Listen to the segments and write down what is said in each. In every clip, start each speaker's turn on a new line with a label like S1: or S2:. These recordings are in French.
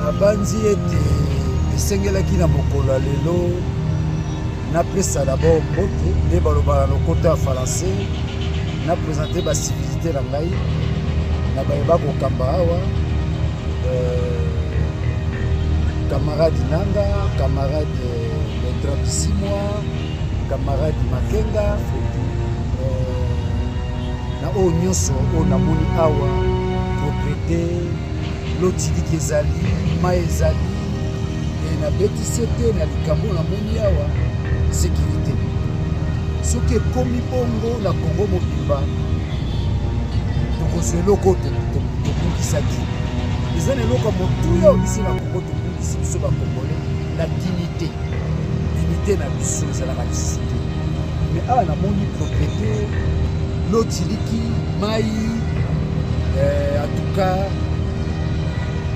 S1: nabanzi ete esengelaki na mokolo ya lelo napesa d'abord mbote nde balobaka lokota ya français napresente basivilité na ngai na bayeba kokamba awa camarade Nanga, camarade Bertrand Bisimwa, camarade Makenga, na o nyonso o namoni awa propriété lotili kezali ma ezali et na betisete na likambo namoni awa sécurité soki ekomi bongo na Congo mobimba tokozwa eloko tobungisaki eza na eloko motuya obisi na Congo tobungisi biso bakongole la dignité na biso ezalaka lisusu te mais awa namoni propriété lotiliki mai en tout cas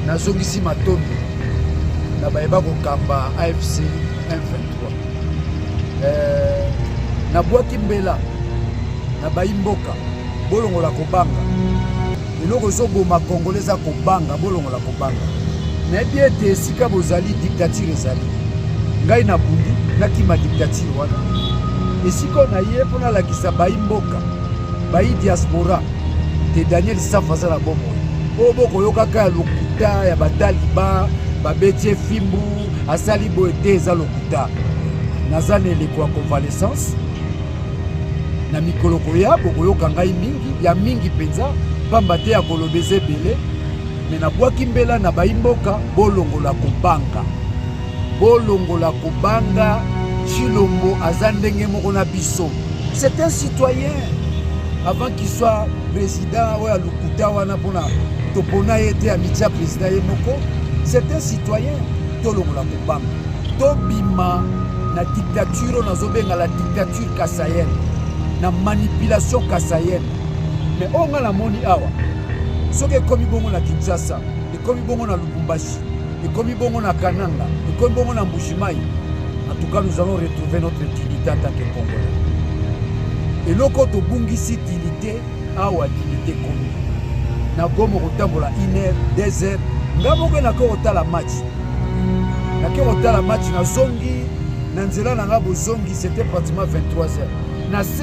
S1: nazongisi matondo na bayeba kokamba AFC M23 nabwaki mbela na bayimboka bolongola kobanga eloko ezoboma kongole eza kobanga bolongola kobanga nayebi ete esika bozali dictature ezali ngai na bundi nakima dictature wana esika na ye mpona alakisa bayimboka bayi diaspora te Daniel Safa aza na bomoi oyo bokoyokaka ya lokuta ya bataliba babeti efimbu asali boye te eza lokuta naza na eleko ya convalescence na mikolo koya bokoyoka ngai mingi ya mingi mpenza pamba te ya koloba eza ebele me nabwaki mbela na bayimboka bolongola kobanga bolongola kobanga Chilombo aza ndenge moko na biso c'est un citoyen avant qu'il soit président ou à lokuta wana pona topona ete amitia président ye moko c'est un citoyen tolongola kobanga tobima na dictature nazobenga la dictature kasayenne na manipulation kasayenne mais onga na moni awa soki ekomi bongo na Kinshasa ekomi bongo na Lubumbashi ekomi bongo na Kananga ekomi bongo na Mbujimayi. En tout cas, nous allons retrouver notre dignité en tant que Congolais. Et loko to bungisi dignité, awa dignité komi. Na gomo kotambola 1h, 2h, ngamoke na ko otala match. Na ko otala match na zongi, na nzela na ngabo zongi, c'était pratiquement 23h.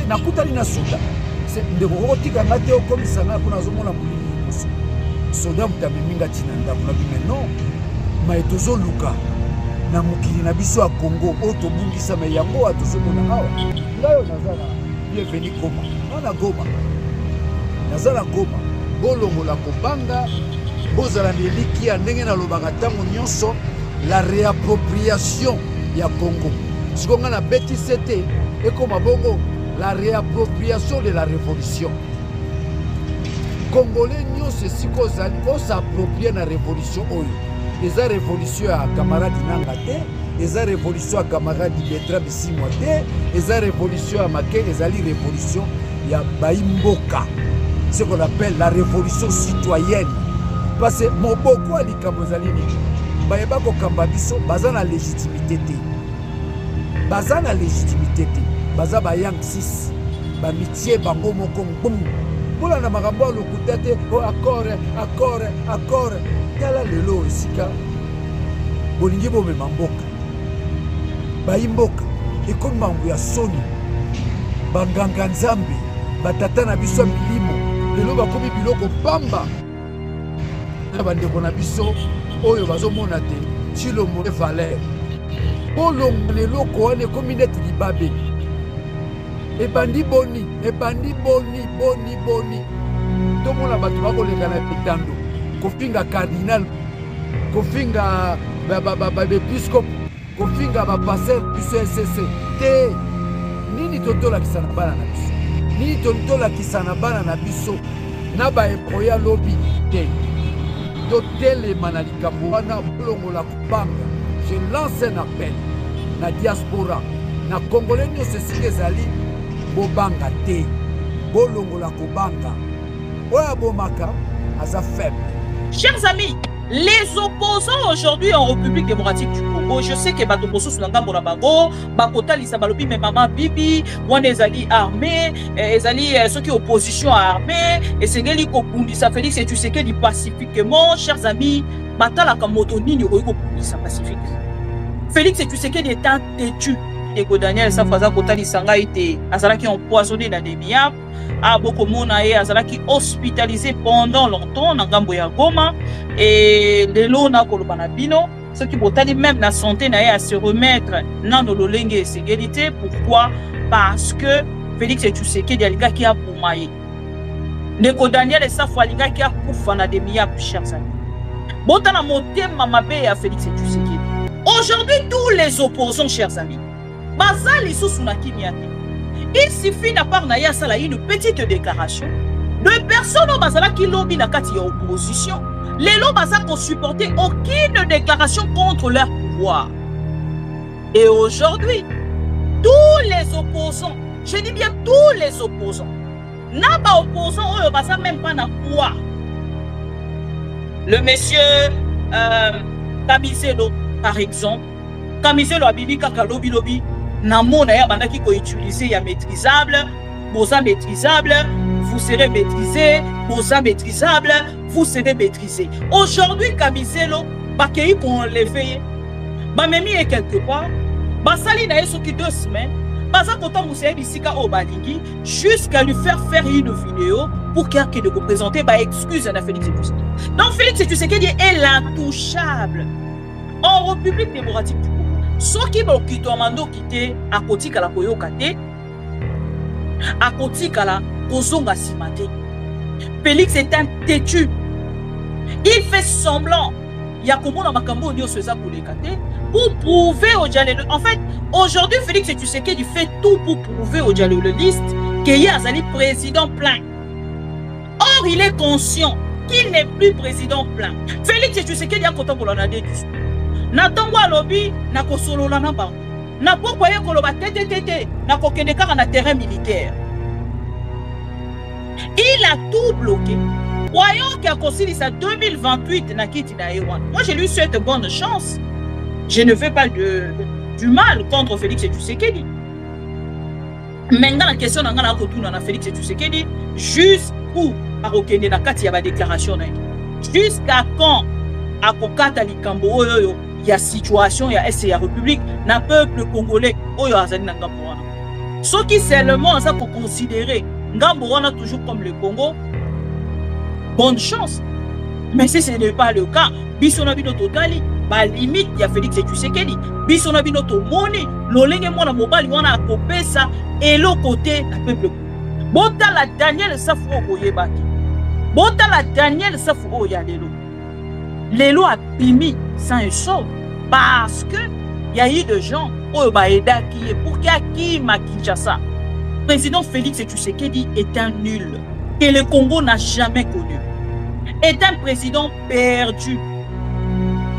S1: Na kutali na soda. C'est ndeko kotika ngate okomisa na pona zomona mulimi. Soda mutameminga tinanda kuna bimeno. Maetozo luka. Na mukili na biso ya Congo oto bungisa me yango atozomona awa ngayo nazala bienvenue Goma na Goma nazala Goma bolongola kobanga bozala neliki ya ndenge na lobaka ntango nyonso la réappropriation ya Congo sikonga na betisete ekoma bongo la réappropriation de la révolution Congolais nyonso esika ozali osapproprie na révolution oyo eza révolution ya camarade Nanga te eza révolution ya camarade Bertrand Bisimwa te eza révolution ya Makenga ezali révolution ya bayimboka ce qu'on appelle la révolution citoyenne parce que moboko ya likambo ezali nini bayeba kokamba biso baza na légitimité te baza na légitimité te baza bayang 6 bamitie bango moko mbungu mbola na makambo ya lokuta te o accord tala lelo esika bolingi bomema mboka bayimboka ekomi mambo ya soni banganga nzambe batata na biso ya milimo lelo bakomi biloko pamba na bandeko na biso oyo bazomona te Chilombo e valeur bolongo leloko wana ekomi neti libabe ebandi boni tomona bato bakoleka na petando kofinga cardinal kofinga bepiscope kofinga bapaster biso SCC te nini totolakisa na bana na biso nini totolakisa na bana na biso na baeproya lobi te totelema na likambo wana bolongola kobanga je lance un appel na diaspora na Congolais nyonso esika ezali bobanga te bolongola kobanga oyo abomaka aza faible.
S2: Chers amis, Les opposants aujourd'hui en République démocratique du Congo, je sais que Batoposo Sulanga Morabango, Bakota Lisabalobi, mais Maman Bibi, Wan Ezali armé, Ezali ceux qui opposition armée, et c'est Geli Kokundisa Félix et tu sais que dit pacifiquement, chers amis, Batala Kamoto Nini Kokundisa pacifique. Félix et tu sais que est un têtu. Et que Daniel Safaza Kotali Sanga était Azalaki empoisonné dans des miables. A beaucoup mona et Azalaki hospitalisé pendant longtemps dans Gambo ya Goma et les lona kolobanabino ceux qui botali même la santé na à se remettre dans le lolenge et sécurité. Pourquoi? Parce que Félix et Tshisekedi aliga qui a poumaye Neko Daniel Safaza aliga qui a kufa na des miables, chers amis. Botana motema mabe ya Félix et Tshisekedi. Aujourd'hui tous les opposants, chers amis, bazali sous na kimiate. Il suffit d'avoir une petite déclaration de personnes qui lobby na kati ya opposition. Les lobbies n'ont supporté aucune déclaration contre leur pouvoir. Et aujourd'hui, tous les opposants, je dis bien tous les opposants, n'a pas opposant, eux, même pas na pouvoir. Le monsieur Kamizelo, par exemple, Kamizelo a bibi kaka lobby. Namona ya bandaki ko utiliser ya maîtrisable, boza maîtrisable, vous serez maîtrisé, boza maîtrisable, vous serez maîtrisé. Aujourd'hui Kamizelo bakei qu'on enlevé, ba memi est quelque part, ba sali na yeso ki 2 semaines, baza kota museye bisika o balingi jusqu'à lui faire une vidéo pour qu'il de présenter ba excuse à Félix Tshisekedi. Donc Félix Tshisekedi est l'intouchable en République démocratique du Congo. Ceux qui vont quitter Mando quitter à côté la koyokate, à côté la kozonga simate. Félix est un têtu. Il fait semblant. Il y a comment dans Makambo Nio Seza pour les kate pour prouver au dialogue. En fait, aujourd'hui Félix et tu sais qu'il fait tout pour prouver au dialoguiste qu'il y a un président plein. Or il est conscient qu'il n'est plus président plein. Félix et tu sais qu'il y a content pour l'année du Natangwa lobby na kosolola na bango. Na pokwa ye koloba tete na kokendeka na terrain militaire. Il a tout bloqué. Voyons qu'il a considéré ça 2028 na kiti na Ewan. Moi je lui souhaite bonne chance. Je ne fais pas du mal contre Félix Tshisekedi. Maintenant la question na ngala kotuna na Félix Tshisekedi jusqu'où a okende na kati ya ba déclaration na. Jusqu'à quand a kokata likambo oyo il y a situation, il y a SCA République, na peuple congolais, oyo azali na ngambo wana. Ce qui seulement ça pour considérer ngambo wana toujours comme le Congo, bonne chance. Mais si ce n'est pas le cas, biso na bino totali, ba limite ya Félix Tshisekedi, biso na bino to moni, lolenge mona mobali wana akopesa et l'autre côté na peuple. Bota la Daniel Safo boyebaki. Bota la Daniel Safo oyalelo. L'élo a pimi sans un saut parce que il y a eu des gens au Baïda qui est pour qui Kinshasa. Président Félix Tshisekedi est un nul que le Congo n'a jamais connu. Est un président perdu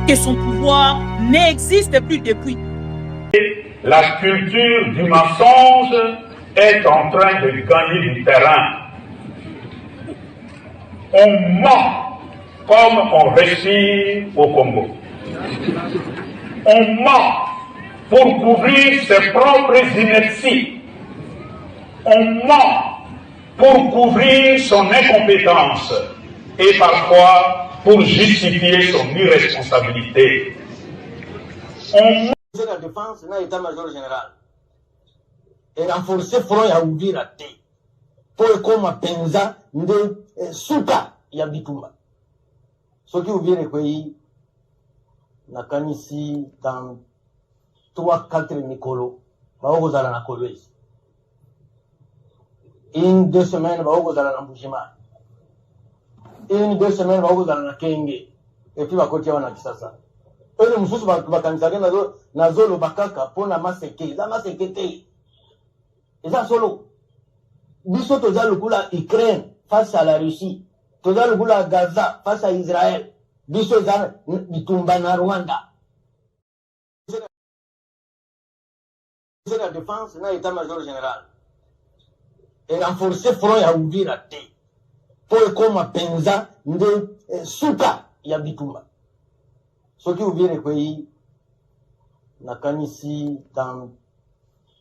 S2: que son pouvoir n'existe plus depuis.
S3: La culture du mensonge est en train de gagner du terrain. On ment comme on réussit au Congo. On ment pour couvrir ses propres inerties. On ment pour couvrir son incompétence et parfois pour justifier son irresponsabilité. On ment.
S4: La défense n'a état-major général et renforcer front ya Uvira te pour comme penza de suka ya bitumba. Ce qui vous vient de pays, na kanisi dans 3-4 Nikolo, baogozala na Kolwezi. 1-2 semaines, baogozala na Mbushima. 1-2 semaines, baogozala na Kenge. Et puis bakotia wana Kisasa. Eux mususu bakanisaka na zolo bakaka pona maseke. Za maseke te. Eza solo. Biso toza lukula Ukraine face à la Russie. Toza lukula Gaza face à Israël. Biso za bitumba na Rwanda. La défense n'a état-major général et renforcer front ya Uvira te pour comme penza de suka ya bitumba. Ceux qui ouvrent le pays, ici dans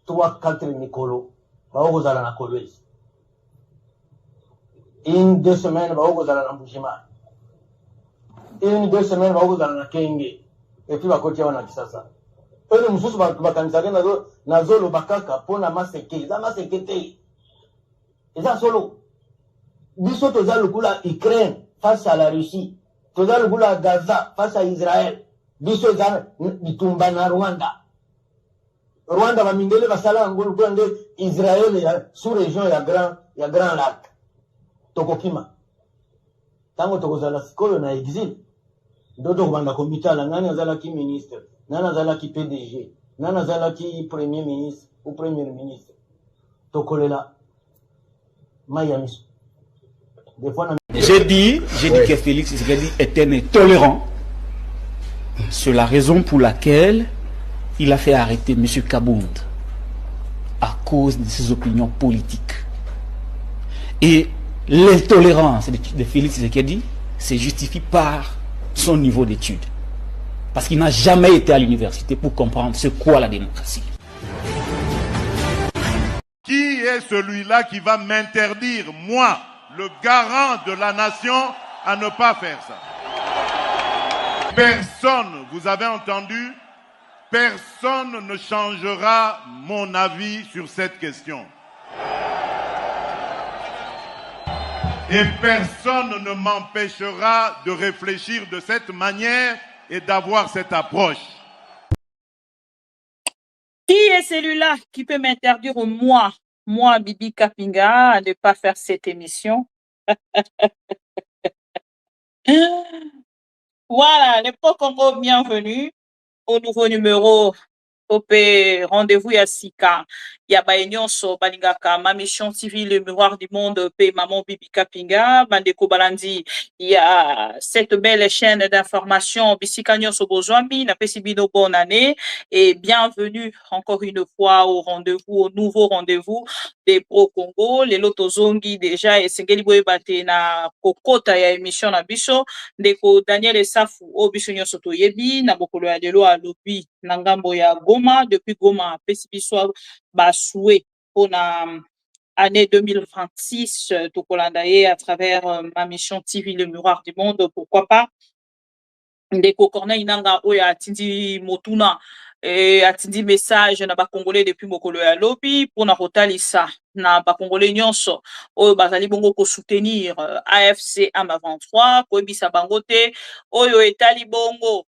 S4: 3-4 Nicolo, on va na Kolwezi. Une 2 semaines, on va na Mbushima. Une 2 semaines, on va na Kenge. Et puis, on va na Kisasa. Eux, nous sommes na zolo bakaka pour na maseke. La maseke te. Et ça, solo. Biso toza lukula Ukraine face à la Russie. Toza lukula Gaza face à Israël. Biso za bitumba na Rwanda. Rwanda va mindele basala ngulu kwende Israël ya sous région ya grand lac. Tokokima. Tango tokozala sikolo na exil. Ndoto kubanda komitala nani azala ki ministre, nani azala ki PDG, nani azala ki premier ministre ou premier ministre. Tokolela Miami. Des fois
S5: J'ai dit que Félix Tshisekedi était intolérant. C'est la raison pour laquelle il a fait arrêter M. Kabound à cause de ses opinions politiques. Et l'intolérance de Félix Tshisekedi se justifie par son niveau d'études. Parce qu'il n'a jamais été à l'université pour comprendre ce qu'est la démocratie.
S6: Qui est celui-là qui va m'interdire, moi, le garant de la nation, à ne pas faire ça? Personne, vous avez entendu, personne ne changera mon avis sur cette question. Et personne ne m'empêchera de réfléchir de cette manière et d'avoir cette approche.
S2: Qui est celui-là qui peut m'interdire, moi, Bibi Kapinga, à ne pas faire cette émission? Voilà, les Congo, bienvenue au nouveau numéro. Topé rendez-vous ya sika ya baenyoso balingaka ma mission civile le miroir du monde pe maman Bibi Kapinga bandeko balandi ya cette belle chaîne d'information bisika nyonso bozwambi na pesi bino bonne année et bienvenue encore une fois au nouveau rendez-vous des Pro Congo les lotozongi déjà et sengeli boye bate na kokota ya émission na biso ndeko Daniel Esafu o biso nyonso toyebi na bokolo ya lelo alobi na ngambo ya Goma, depuis Goma, Pesibiso Basoué pour la année 2026, Tokolandaye à travers ma mission TV Le Miroir du Monde, pourquoi pas. Ndeko Corneille Nanga Oya Atindi Motuna et Atindi message na ba Congolais depuis Mokolo ya Lobi pour na rotalisa na ba Congolais nyonso oyo bazali bongo ko soutenir AFC M23 ko bisa bangote oyo etali bongo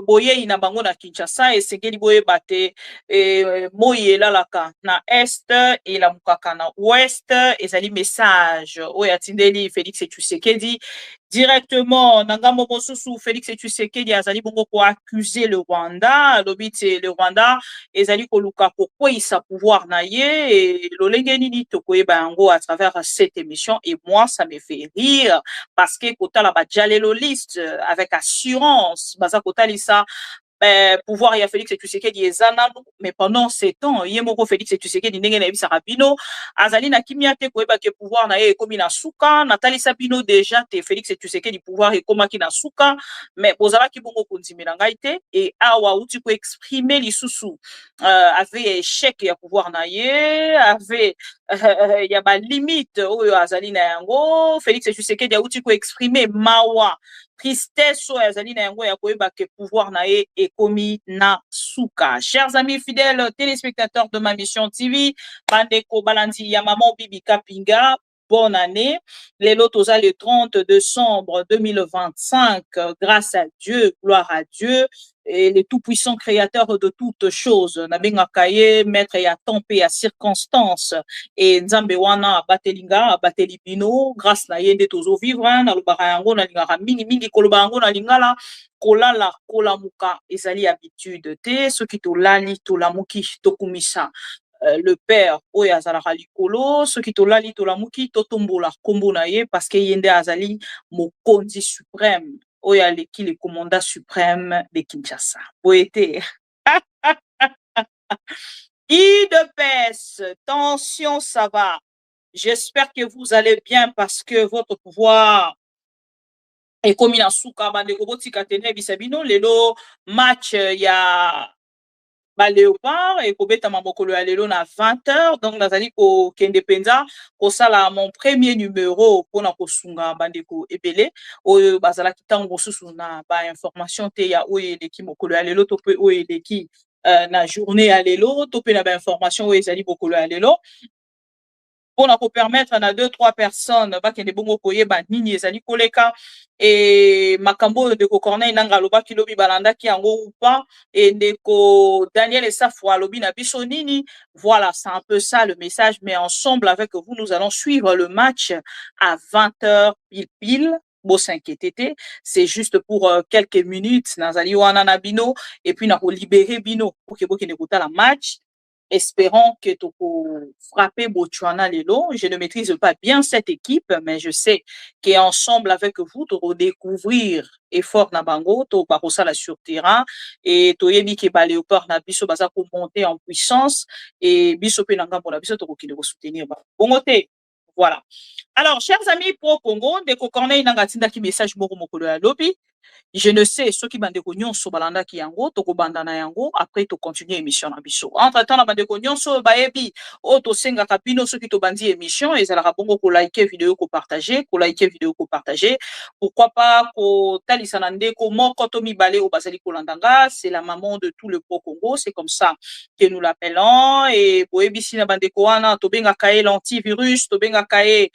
S2: boye ina bango na Kinshasa esengeli boye bate moye lalaka na est et la mukaka na ouest ezali message oyo atindeli Félix Tshisekedi directement nangamo mosusu Félix Tshisekedi azali bongo ko accuser le Rwanda lobite le Rwanda ezali ko luka ko kwisa pouvoir na ye et lolenge nini tokoyeba yango à travers cette émission et moi ça me fait rire parce que kota la bajalelo liste avec assurance baza kota lisa pouvoir ya Félix Tshisekedi ezana mais pendant ces temps yemoko Félix Tshisekedi ndenge na ebisa rabino azali na kimia te koyeba ke pouvoir na ye ekomi na suka Nathalie Sabino déjà te Félix Tshisekedi pouvoir ekomaki na suka mais bozala ki bongo kondimela ngai te et awa uti ko exprimer lisusu avait échec ya pouvoir na ye avait ya ba limite oyo azali na yango Félix Tshisekedi uti ko exprimer mawa tristesse oyo azali na yango ya koyeba ke pouvoir na ye ekomi na suka. Chers amis fidèles téléspectateurs de ma mission TV, bandeko balandi ya maman Bibi Kapinga, bonne année. Les lotos le 30 décembre 2025, grâce à Dieu, gloire à Dieu, et le tout-puissant créateur de toutes choses. Nabenga kaye, maître ya tempé à circonstance. Et Nzambe wana batelinga, batelibino, grâce na yende tozo vivre, na lubara yango na lingara mingi koloba yango na lingala, kolala, kolamuka, ezali habitude te, ce qui to lali, to lamuki, to kumisa. Le père oyo azalaka likolo soki tolali tolamuki totombola kombo na ye parce que yende azali mokonzi suprême oyo aleki le commandant suprême de Kinshasa poété IDPS tension ça va j'espère que vous allez bien parce que votre pouvoir et comme il a souka bande koboti katene bisabino lelo match ya ba léopard et kobeta mabokolo ya lelo na 20h donc nazali ko kende penza ko sala mon premier numéro pona ko sunga bande ko ebele oyo bazala kitango susu na ba information te ya oyo eleki mokolo ya lelo to pe oyo eleki na journée ya lelo to pe na ba information oyo ezali bokolo ya lelo pour nous permettre à 2-3 personnes bakende bongo koyeba nini ezali koleka et makambo de ko Corneille nanga loba kilobi balanda ki yango ou pas et ndeko Daniel Esafo alobi na biso nini. Voilà, c'est un peu ça le message, mais ensemble avec vous nous allons suivre le match à 20h pile. Bon, s'inquiéter, c'est juste pour quelques minutes nazali wana na bino et puis na ko libérer bino pour que bokende kota la match. Espérons que tu peux frapper Botswana Lelo. Je ne maîtrise pas bien cette équipe, mais je sais qu'ensemble avec vous, tu vas découvrir effort Nabango, tu vas passer sur terrain et tu vas que les léopards na biso baza pour monter en puissance et biso penanga pour la biso tu vas soutenir. Voilà. Alors, chers amis pro Congo, de Corneille Nangatinda qui message moko mokolo ya lobi. Je ne sais ce qui bande ko nyonso balanda ki yango to ko bandana yango après to continuer émission na biso. Entre temps na bande ko nyonso baebi o to senga kapino ce qui to bandi émission et ça la bongo ko liker vidéo ko partager, pourquoi pas ko talisa na ndeko moko to mibale o basali ko landanga, c'est la maman de tout le pro Congo, c'est comme ça que nous l'appelons et boebi si na bande ko wana to benga kae l'antivirus, to benga kae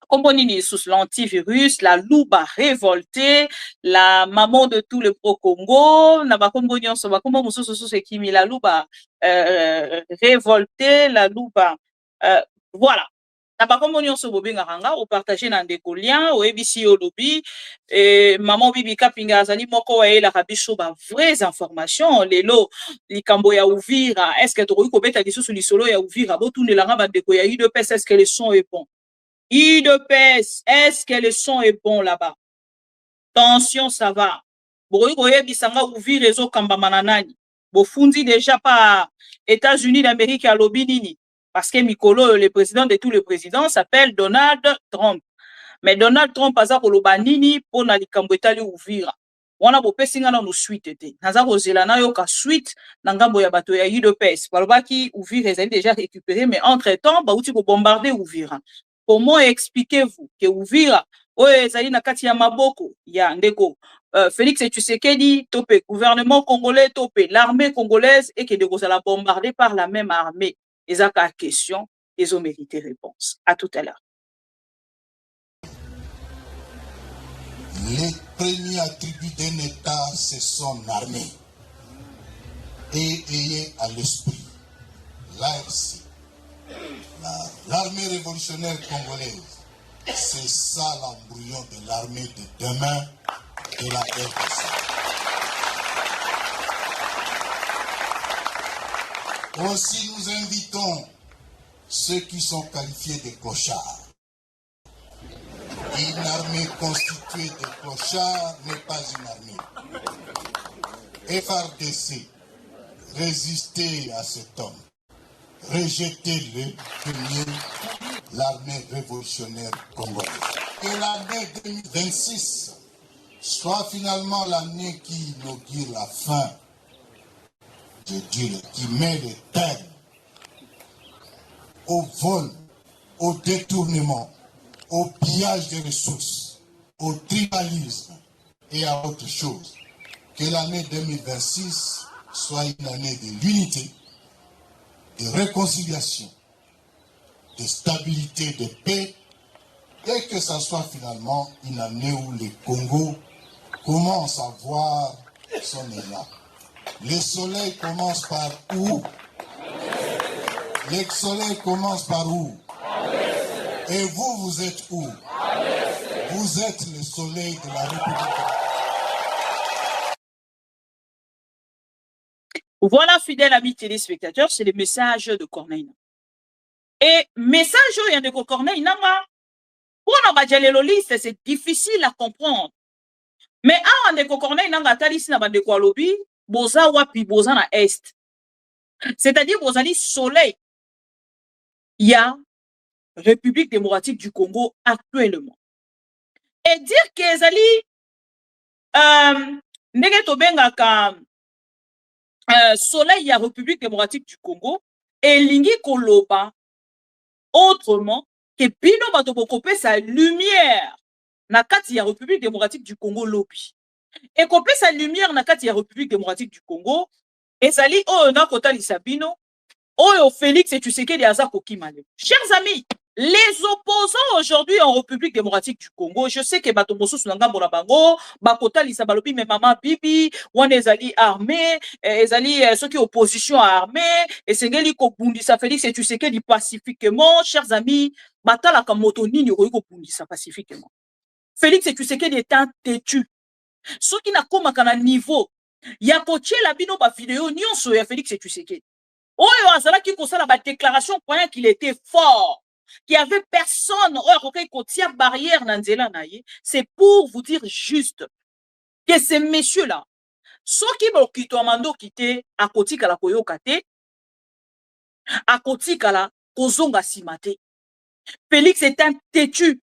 S2: Componini sous l'antivirus, la louba révoltée, la maman de tout le pro-Congo, la louba révoltée, la louba, voilà. Au partager dans des liens, au ABC au lobby, et maman bibi kapinga azali moko wa la rabiso ba vraies informations, lelo likambo ya Uvira, est-ce que tu ko beta diso sur lisolo ya Uvira, bo tout nelanga ba deko ya UDPS, est-ce que le son est bon? UDPS, est-ce que le son est bon là-bas? Tension, ça va. Boye bisanga ouvrir réseau Kambamana Bofundi déjà pas États-Unis d'Amérique à Lobinini. Parce que Mikolo, le président de tous les présidents, s'appelle Donald Trump. Mais Donald Trump a pour l'Obanini pour na likambetali ouvrir. Wana bo pesinga na no suite te. Naza kozela na yo ka suite na ngambo ya bato ya UDPS. Balobaki ouvrir ezali déjà récupéré mais entre-temps ba uti ko bombarder ouvrir. Comment expliquez-vous que Uvira, ezali na kati ya maboko ya ndeko Félix Tshisekedi, topé gouvernement congolais, topé l'armée congolaise et que de kozala bombardé par la même armée? Ezaka question, ils ont mérité réponse. À tout à l'heure.
S7: Les premiers attributs d'un État, c'est son armée. Et ayez à l'esprit l'ARC. L'armée révolutionnaire congolaise, c'est ça l'embryon de l'armée de demain de la RDC. Aussi, nous invitons ceux qui sont qualifiés de clochards. Une armée constituée de clochards n'est pas une armée. FRDC, résistez à cet homme. Rejetez-le, l'armée révolutionnaire congolaise. Que l'année 2026 soit finalement l'année qui inaugure la fin de Dieu, qui met le terme au vol, au détournement, au pillage des ressources, au tribalisme et à autre chose. Que l'année 2026 soit une année de l'unité, de réconciliation, de stabilité, de paix, et que ça soit finalement une année où le Congo commence à voir son élan. Le soleil commence par où? Le soleil commence par où? Et vous, vous êtes où? Vous êtes le soleil de la République.
S2: Voilà, fidèles amis téléspectateurs, c'est le message de Corneille. Et message de Corneille, pour nos liste, c'est difficile à comprendre. Mais un de Corneille, boza wapi boza na est. C'est-à-dire bozali soleil. Il y a République démocratique du Congo actuellement. et dire que ezali ndenge tobengaka soleil ya République démocratique du Congo elingi koloba autrement que bino bato bokopesa lumière na kati ya République démocratique du Congo lobi et kopesa lumière na kati ya République démocratique du Congo ezali oyo na kotalisa bino oyo Félix Tshisekedi aza kokima lelo. Chers amis, les opposants aujourd'hui en République démocratique du Congo, je sais que bato mosusu na ngambo na bango bakotalisa balobi mais maman bibi wana ezali armée ezali soki opposition armée esengeli kobundisa Félix Tshisekedi pacifiquement. Chers amis, batalaka moto nini okoki kobundisa pacifiquement. Félix Tshisekedi est un têtu. Soki na komaka na niveau ya kotiela bino ba vidéo nyonso ya Félix Tshisekedi oyo azalaki kosala ba déclaration croyant qu'il était fort, qu'il y avait personne oyo kotia barrière na nzela na ye. C'est pour vous dire juste que ces messieurs là soki bokito amando kité akotika la koyoka te akotika la kozonga simate. Félix est un têtu.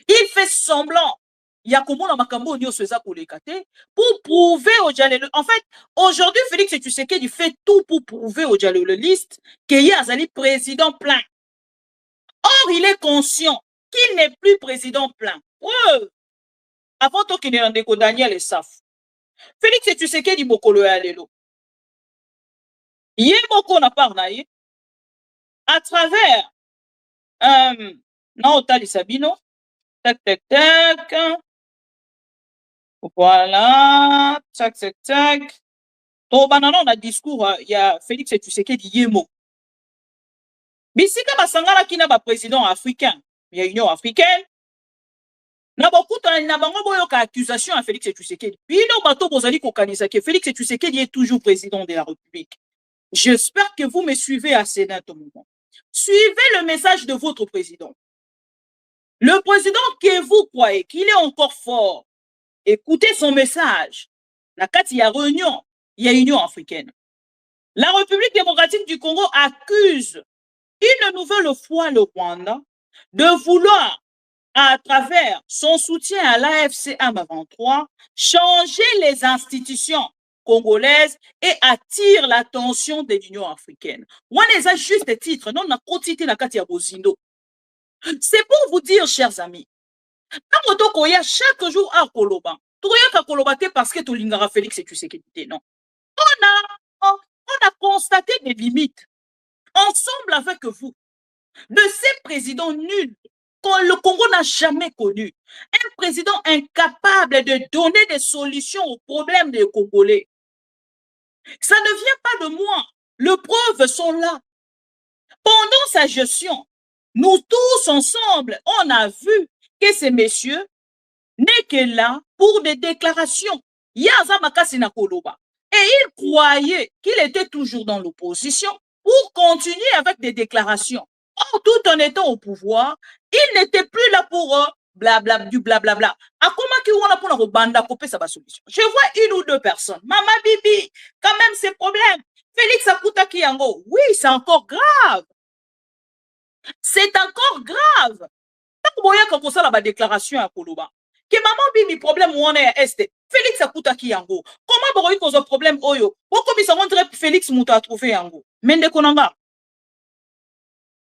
S2: Il fait semblant Yakomona Makambo Nyo Sweza Kolekate pour prouver au Djalelo. En fait, aujourd'hui, Félix Tshisekedi fait tout pour prouver au Djalelo-liste qu'il y a un président plein. Or, il est conscient qu'il n'est plus président plein. Preuve. Avant tout qu'il est en déco Daniel et Saf. Félix Tshisekedi Bokolo Alelo. Yé Boko na parnaye à travers Naotali Sabino. Tac, tac, tac. Voilà. Tac, tac, tac. To banana on a discours, il y a Félix Tshisekedi Yemo. Bisika basangala ki na ba président africain, il y a Union africaine. Na beaucoup na bango boyoka accusation à Félix Tshisekedi. Bino bato bozali kokanisa que Félix Tshisekedi est toujours président de la République. J'espère que vous me suivez assez d'un moment. Suivez le message de votre président. Le président que vous croyez qu'il est encore fort, écoutez son message. La carte, il y a réunion, il y a Union africaine. La République démocratique du Congo accuse une nouvelle fois le Rwanda de vouloir, à travers son soutien à l'AFC M23, changer les institutions congolaises et attire l'attention de l'Union africaine. On a juste des titres, non, on a quotité la carte Bozindo. C'est pour vous dire, chers amis, chaque jour à Koloba, parce que tu l'ingara Félix et tu sais qu'il était non. On a constaté des limites ensemble avec vous de ces présidents nuls que le Congo n'a jamais connus. Un président incapable de donner des solutions aux problèmes des Congolais. Ça ne vient pas de moi. Les preuves sont là. Pendant sa gestion, nous tous ensemble, on a vu que ces messieurs n'est que là pour des déclarations. Yaza Makasi na Koloba. Et il croyait qu'il était toujours dans l'opposition pour continuer avec des déclarations. Or, tout en étant au pouvoir, il n'était plus là pour blablabla, du blablabla. A comment qu'il y a pour la banda couper sa solution? Je vois une ou deux personnes. Maman Bibi, quand même ces problèmes. Félix Akuta Kiyango, oui, c'est encore grave. C'est encore grave. Tant que vous avez la déclaration à Koloba. Que maman Bibi problème où on est est. Félix Akuta Kiyango. Comment vous avez un problème oyo? Pourquoi ça montre Félix Mouta a trouvé Yango? Mende Konanga.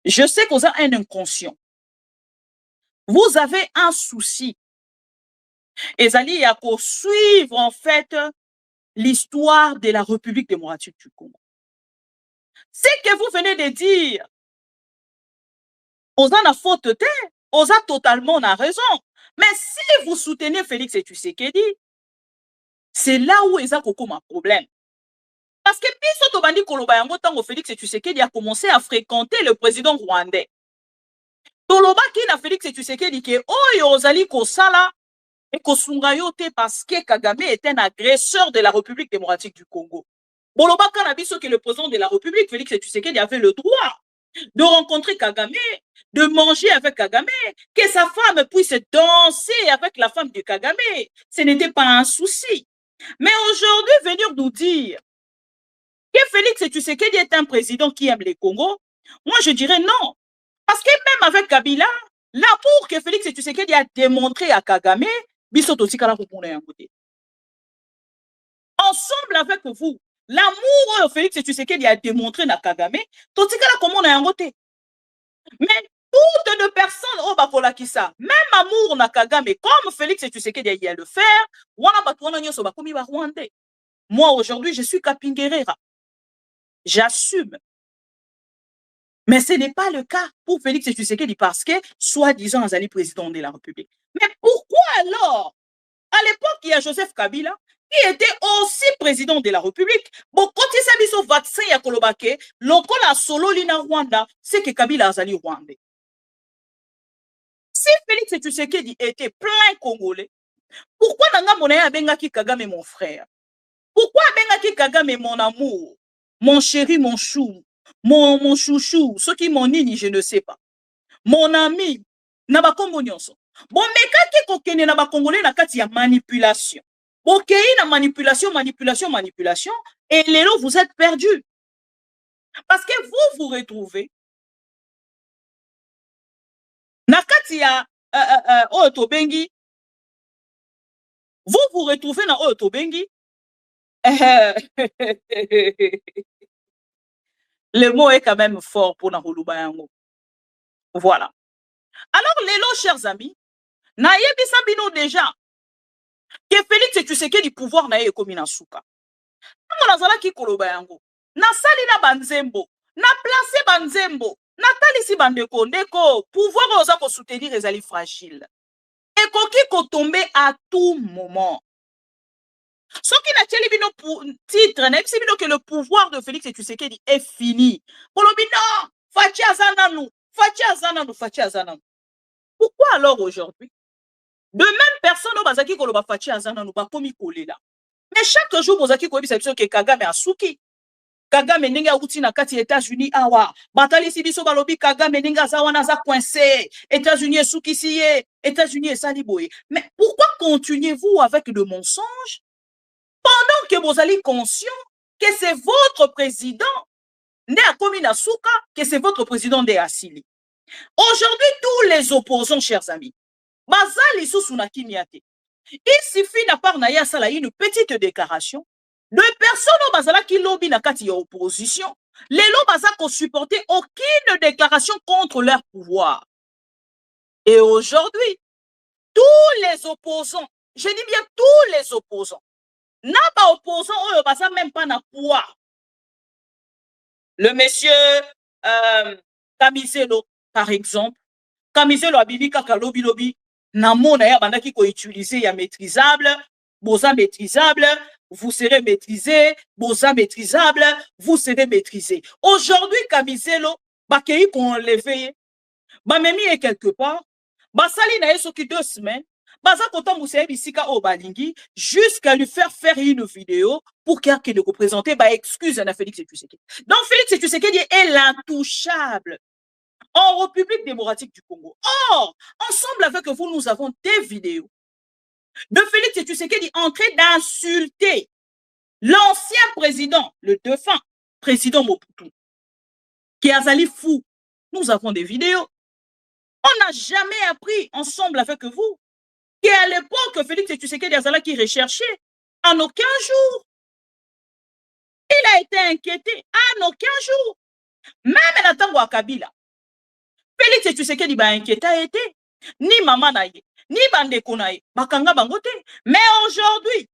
S2: Je sais que vous avez un inconscient. Vous avez un souci. Et Zali a pour suivre en fait l'histoire de la République démocratique du Congo. C'est que vous venez de dire. Vous en a faute, vous a totalement raison. Mais si vous soutenez Félix Tshisekedi, c'est là où il y a un problème. Parce que Piso Tobandi Koloba Yango tango Félix Tshisekedi a commencé à fréquenter le président rwandais. Toloba qui na Félix Tshisekedi qui oh yozali kosala et kosungayote parce que Kagame est un agresseur de la République démocratique du Congo. Boloba Kanabiso qui est le président de la République, Félix Tshisekedi avait le droit de rencontrer Kagame, de manger avec Kagame, que sa femme puisse danser avec la femme de Kagame. Ce n'était pas un souci. Mais aujourd'hui, venir nous dire que Félix Tshisekedi est un président qui aime les Congo, moi je dirais non. Parce que même avec Kabila, L'amour que Félix Tshisekedi a démontré à Kagame, biso tikala komona yango te. Ensemble avec vous, l'amour que Félix Tshisekedi a démontré à Kagame, tikala komona yango te. Mais toutes de personnes au bakolakisa, même amour na Kagame, comme Félix Tshisekedi a le faire, wana batwana nyoso bakomi ba Rwandais. Moi aujourd'hui, je suis Kapingerera. J'assume. Mais ce n'est pas le cas pour Félix Tshisekedi parce que, soi-disant, Azali président de la République. Mais pourquoi alors, à l'époque, il y a Joseph Kabila, qui était aussi président de la République. Bon, quand il s'est mis au vaccin, il y a Kolobake, l'oncle a solo l'ina Rwanda, c'est que Kabila Azali Rwandais. Si Félix Tshisekedi était plein Congolais, pourquoi Nanga Monaya Abengaki Kagame mon frère? Pourquoi Abengaki Kagame mon amour, mon chéri, mon chou? Mon chouchou, ce qui m'ont nini, je ne sais pas. Mon ami, naba Congo nyonso. Bon, mais quand il kokene naba Congolais na kati ya manipulation. Ok, na manipulation, et les lots, vous êtes perdus. Parce que vous retrouvez na kati ya Otobengi, vous retrouvez na Otobengi. Le mot est quand même fort pour Nahuluba yango. Voilà. Alors, les lots, chers amis, na yebisa bino déjà que Félix Tshisekedi pouvoir na ye komi na suka. Tango nazala ki koloba yango. Na sali na banzembo, na place banzembo, na talisi bandeko ndeko, pouvoir oza ko soutenir ezali fragile. Et koki ko tomber à tout moment. Ce qui n'a pas bino pour titre, c'est bino que le pouvoir de Félix Tshisekedi est fini. Kolobi non, Fachi azananu. Pourquoi alors aujourd'hui? De même personne au bazaki koloba Fachi azananu ba komi kolela. Mais chaque jour bozaki kobi sa biso ke Kagame asuki. Kagame ninga uti na kati États-Unis awa. Batali si biso balobi Kagame ninga za wana za coincé. États-Unis suki siye, États-Unis sali boye. Mais pourquoi continuez-vous avec de mensonges? Pendant que vous allez conscient que c'est votre président né à Kominasuka, que c'est votre président de Assili. Aujourd'hui, tous les opposants, chers amis, bazali susunaki miate. Il suffit na part na ya sala une petite déclaration de personnes au bazala qui lobby na kati ya opposition. Les lots baza ko supporter aucune déclaration contre leur pouvoir. Et aujourd'hui, tous les opposants, je dis bien tous les opposants, n'a pas opposant, on ne même pas na pouvoir. Le monsieur Kamizelo, par exemple, Kamizelo a bibi kaka lobi lobi, na mona ya banda ki ko utiliser ya maîtrisable, boza maîtrisable, vous serez maîtrisé, boza maîtrisable, vous serez maîtrisé. Aujourd'hui, Kamizelo, bakei qu'on enlevé, ba memi est quelque part, ba sali na yeso ki 2 semaines, jusqu'à lui faire une vidéo pour qu'il ait représenté excuse à Félix Tshisekedi. Donc Félix Tshisekedi est l'intouchable en République démocratique du Congo. Or, ensemble avec vous, nous avons des vidéos de Félix Tshisekedi en train d'insulter l'ancien président, le défunt président Mobutu, qui est Azali fou. Nous avons des vidéos. On n'a jamais appris ensemble avec vous et à l'époque, Félix Tshisekedi Azala qui recherchait en aucun jour. Il a été inquiété en aucun jour. Même à Tango à Kabila. Félix Tshisekedi ba inquiété a été. Ni maman naïe, ni bandeko naïe, bakanga bangote. Mais aujourd'hui,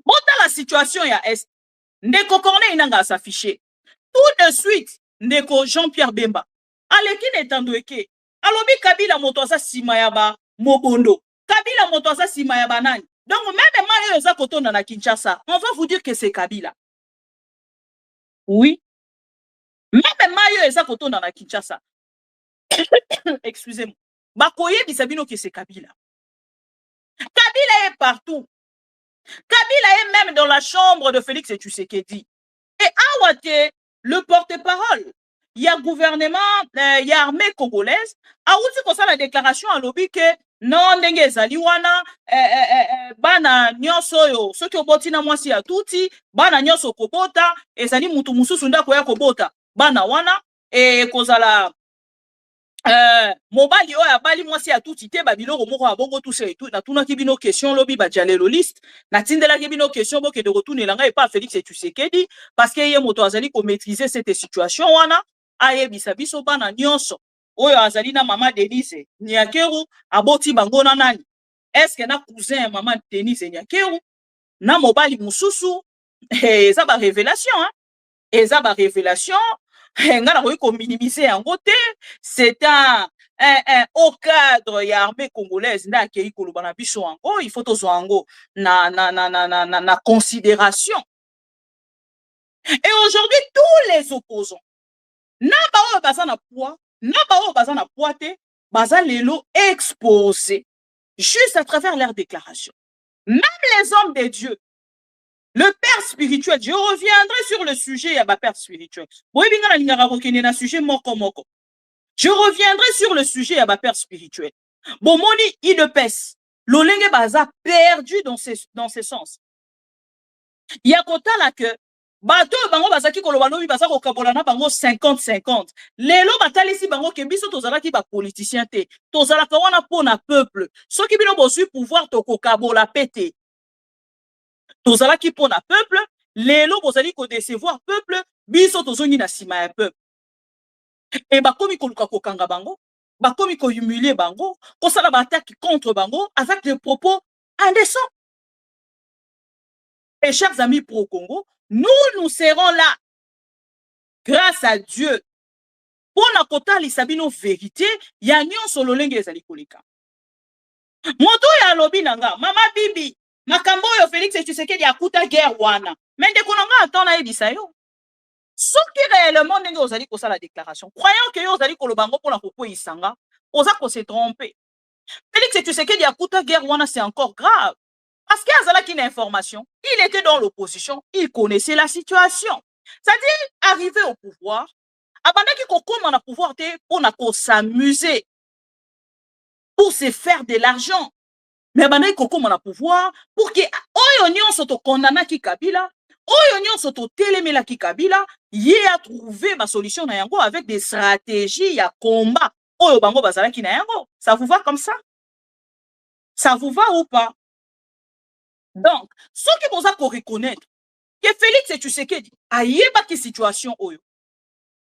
S2: bon dans la situation ya Est, Ndeko Corneille inanga s'afficher. Tout de suite, Ndeko Jean-Pierre Bemba. Aleki netandweke. Alobi Kabila motoza simayaba mobondo. Kabila motoza simayaba nani. Donc même Mario Eza Kotona na Kinshasa, on va vous dire que c'est Kabila. Oui. Même Mario Eza Kotona na Kinshasa. Excusez-moi. Bakoye bisabino que c'est Kabila. Kabila est partout. Kabila est même dans la chambre de Félix Tshisekedi. Et Awate, le porte-parole, il y a gouvernement, il y a armée congolaise, a aussi comme ça la déclaration à lobby que non, ndenge zaliwana, bana nyoso yo, ceux qui ont boti na mwasi ya tuti, bana nyoso kobota, ezali mutu mususu nda koya kobota, bana wana, et kozala mobali oyo abali mwasi atuti te babiloko moko ya bongo tuse etu natunaki bino question lobi bajalelo liste natindelaki bino question bokende kotunela ngai epa Félix Tshisekedi parce que ye moto azali komaîtriser cette situation wana ayebisa biso bana nyonso oyo azali na mama Denise Nyakeru aboti bango na nani est-ce na cousin ya mama Denise Nyakeru na mobali mususu eza ba révélation eza ba révélation nga na ko minimiser yango te c'est un au cadre ya armée congolaise nda akei koloba na biso yango il faut tozwa yango na considération. Et aujourd'hui tous les opposants na ba oyo baza na poids na ba oyo baza na poids te baza lelo exposé juste à travers leurs déclarations. Même les hommes de Dieu, le père spirituel, je reviendrai sur le sujet ya ba père spirituel. Je reviendrai sur le sujet ya ba père spirituel. Bomoni idepes, lolenge baza perdu dans ces sens. Ya kota la que bato bango bazaki koloba lobi baza ko kabola na bango 50-50. Lelo batalisi bango ke biso tozalaki ba politicien te. Tozalaka wana pona peuple. Soki bino bozui pouvoir to ko kabola pete. Tozalaki pona peuple, lelo bozali ko décevoir peuple, biso tozongi na sima ya peuple. Et bakomi koluka kokanga bango, bakomi ko humilier bango, kosala ba attaque contre bango avec des propos indécents. Et chers amis pro-Congo, nous serons là, grâce à Dieu, pour na kota lisabino vérité, ya nyon solo lenge ezali koleka. Moto ya lobi nanga, mama bibi, makambo yo Félix Tshisekedi akuta guerre wana. Mais de konanga atona ebisa yo. Soki réellement ndenge ozali kosala déclaration, croyant que yo ozali kolobango pona kokwe isanga, oza ko se tromper. Félix Tshisekedi akuta guerre wana, c'est encore grave. Parce qu'il y a une information, il était dans l'opposition, il connaissait la situation. C'est-à-dire, arriver au pouvoir, avant qu'on ait pouvoir, on s'amuser pour se faire de l'argent. Mais avant qu'on ait pouvoir, pour que l'Union soit condamnée qui Kabila, l'Union soit télémela qui Kabila, il a trouvé ma solution avec des stratégies, il y a combat. Ça vous va comme ça? Ça vous va ou pas? Donc, ce qui vous a pour reconnaître que Félix Tshisekedi a eu une situation.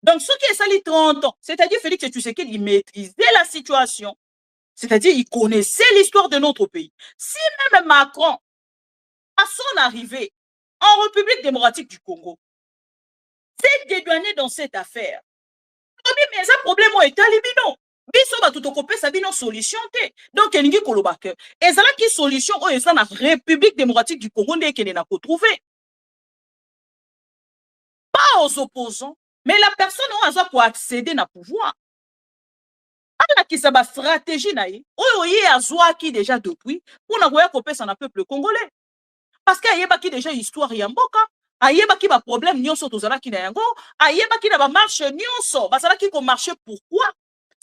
S2: Donc, ce qui est sali 30 ans, c'est-à-dire Félix Tshisekedi, il maîtrisait la situation. C'est-à-dire, il connaissait l'histoire de notre pays. Si même Macron, à son arrivée en République démocratique du Congo, s'est dédouané dans cette affaire, mais un problème est talibino. Biso ba tutokopé sabino solution te. Donc elingi koloba ke ezala ki solution o eza na République démocratique du Congo ndé kene na ko trouver. Pas aux opposants, mais la personne où a pour accéder na pouvoir. Ala ki sa ba stratégie na ye, oyo ye azwa ki déjà depuis pour na koya kopesa na peuple congolais. Parce que ayeba ki déjà histoire ya mboka, ayeba ki ba problème nyonso tozala ki na yango, ayeba ki na ba marche nyonso, basala ki ko marcher pourquoi?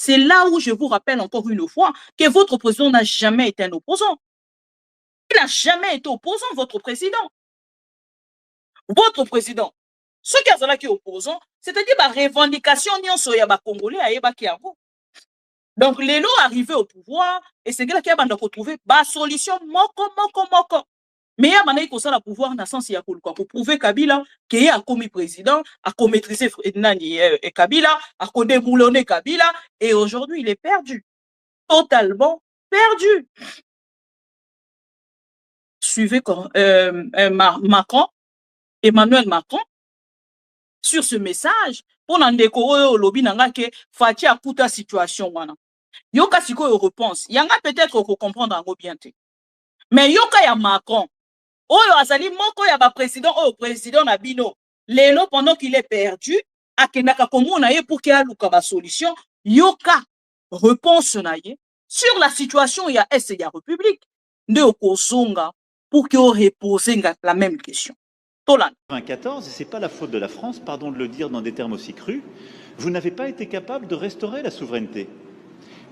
S2: C'est là où je vous rappelle encore une fois que votre président n'a jamais été un opposant. Il n'a jamais été opposant, votre président. Votre président. Ce qui est opposant, c'est-à-dire la revendication de Congolais à donc, les lots arrivés au pouvoir, et c'est là qu'il y a retrouvé la solution moko. Mais il y a un pouvoir dans le sens pour prouver Kabila qui a commis président, a maîtrisé Kabila, a déboulonné Kabila, et aujourd'hui il est perdu. Totalement perdu. Suivez Macron, Emmanuel Macron, sur ce message, pour n'en décorer au lobby que Fati a coûté la situation. Yoka siko repense, yanga peut-être qu'on comprendre en bien. Mais yoka ya Macron, oyo azali moko ya ba président oyo président na bino lelo pendant qu'il est perdu akenaka komona ye pour qu'il y ait une solution yoka réponse na ye sur la situation ya est ya république nde okozonga pour qu'il repose la même question. Tolan
S8: 94, c'est pas la faute de la France, pardon de le dire dans des termes aussi crus, vous n'avez pas été capable de restaurer la souveraineté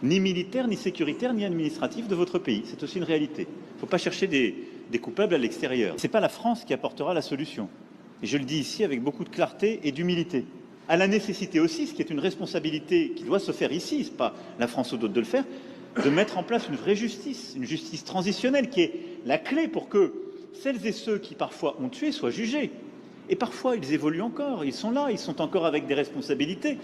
S8: ni militaire, ni sécuritaire, ni administrative de votre pays. C'est aussi une réalité. Il ne faut pas chercher des coupables à l'extérieur. Ce n'est pas la France qui apportera la solution. Et je le dis ici avec beaucoup de clarté et d'humilité. à la nécessité aussi, ce qui est une responsabilité qui doit se faire ici, c'est pas la France ou d'autres de le faire, de mettre en place une vraie justice, une justice transitionnelle qui est la clé pour que celles et ceux qui parfois ont tué soient jugés. Et parfois, ils évoluent encore, ils sont là, ils sont encore avec des responsabilités.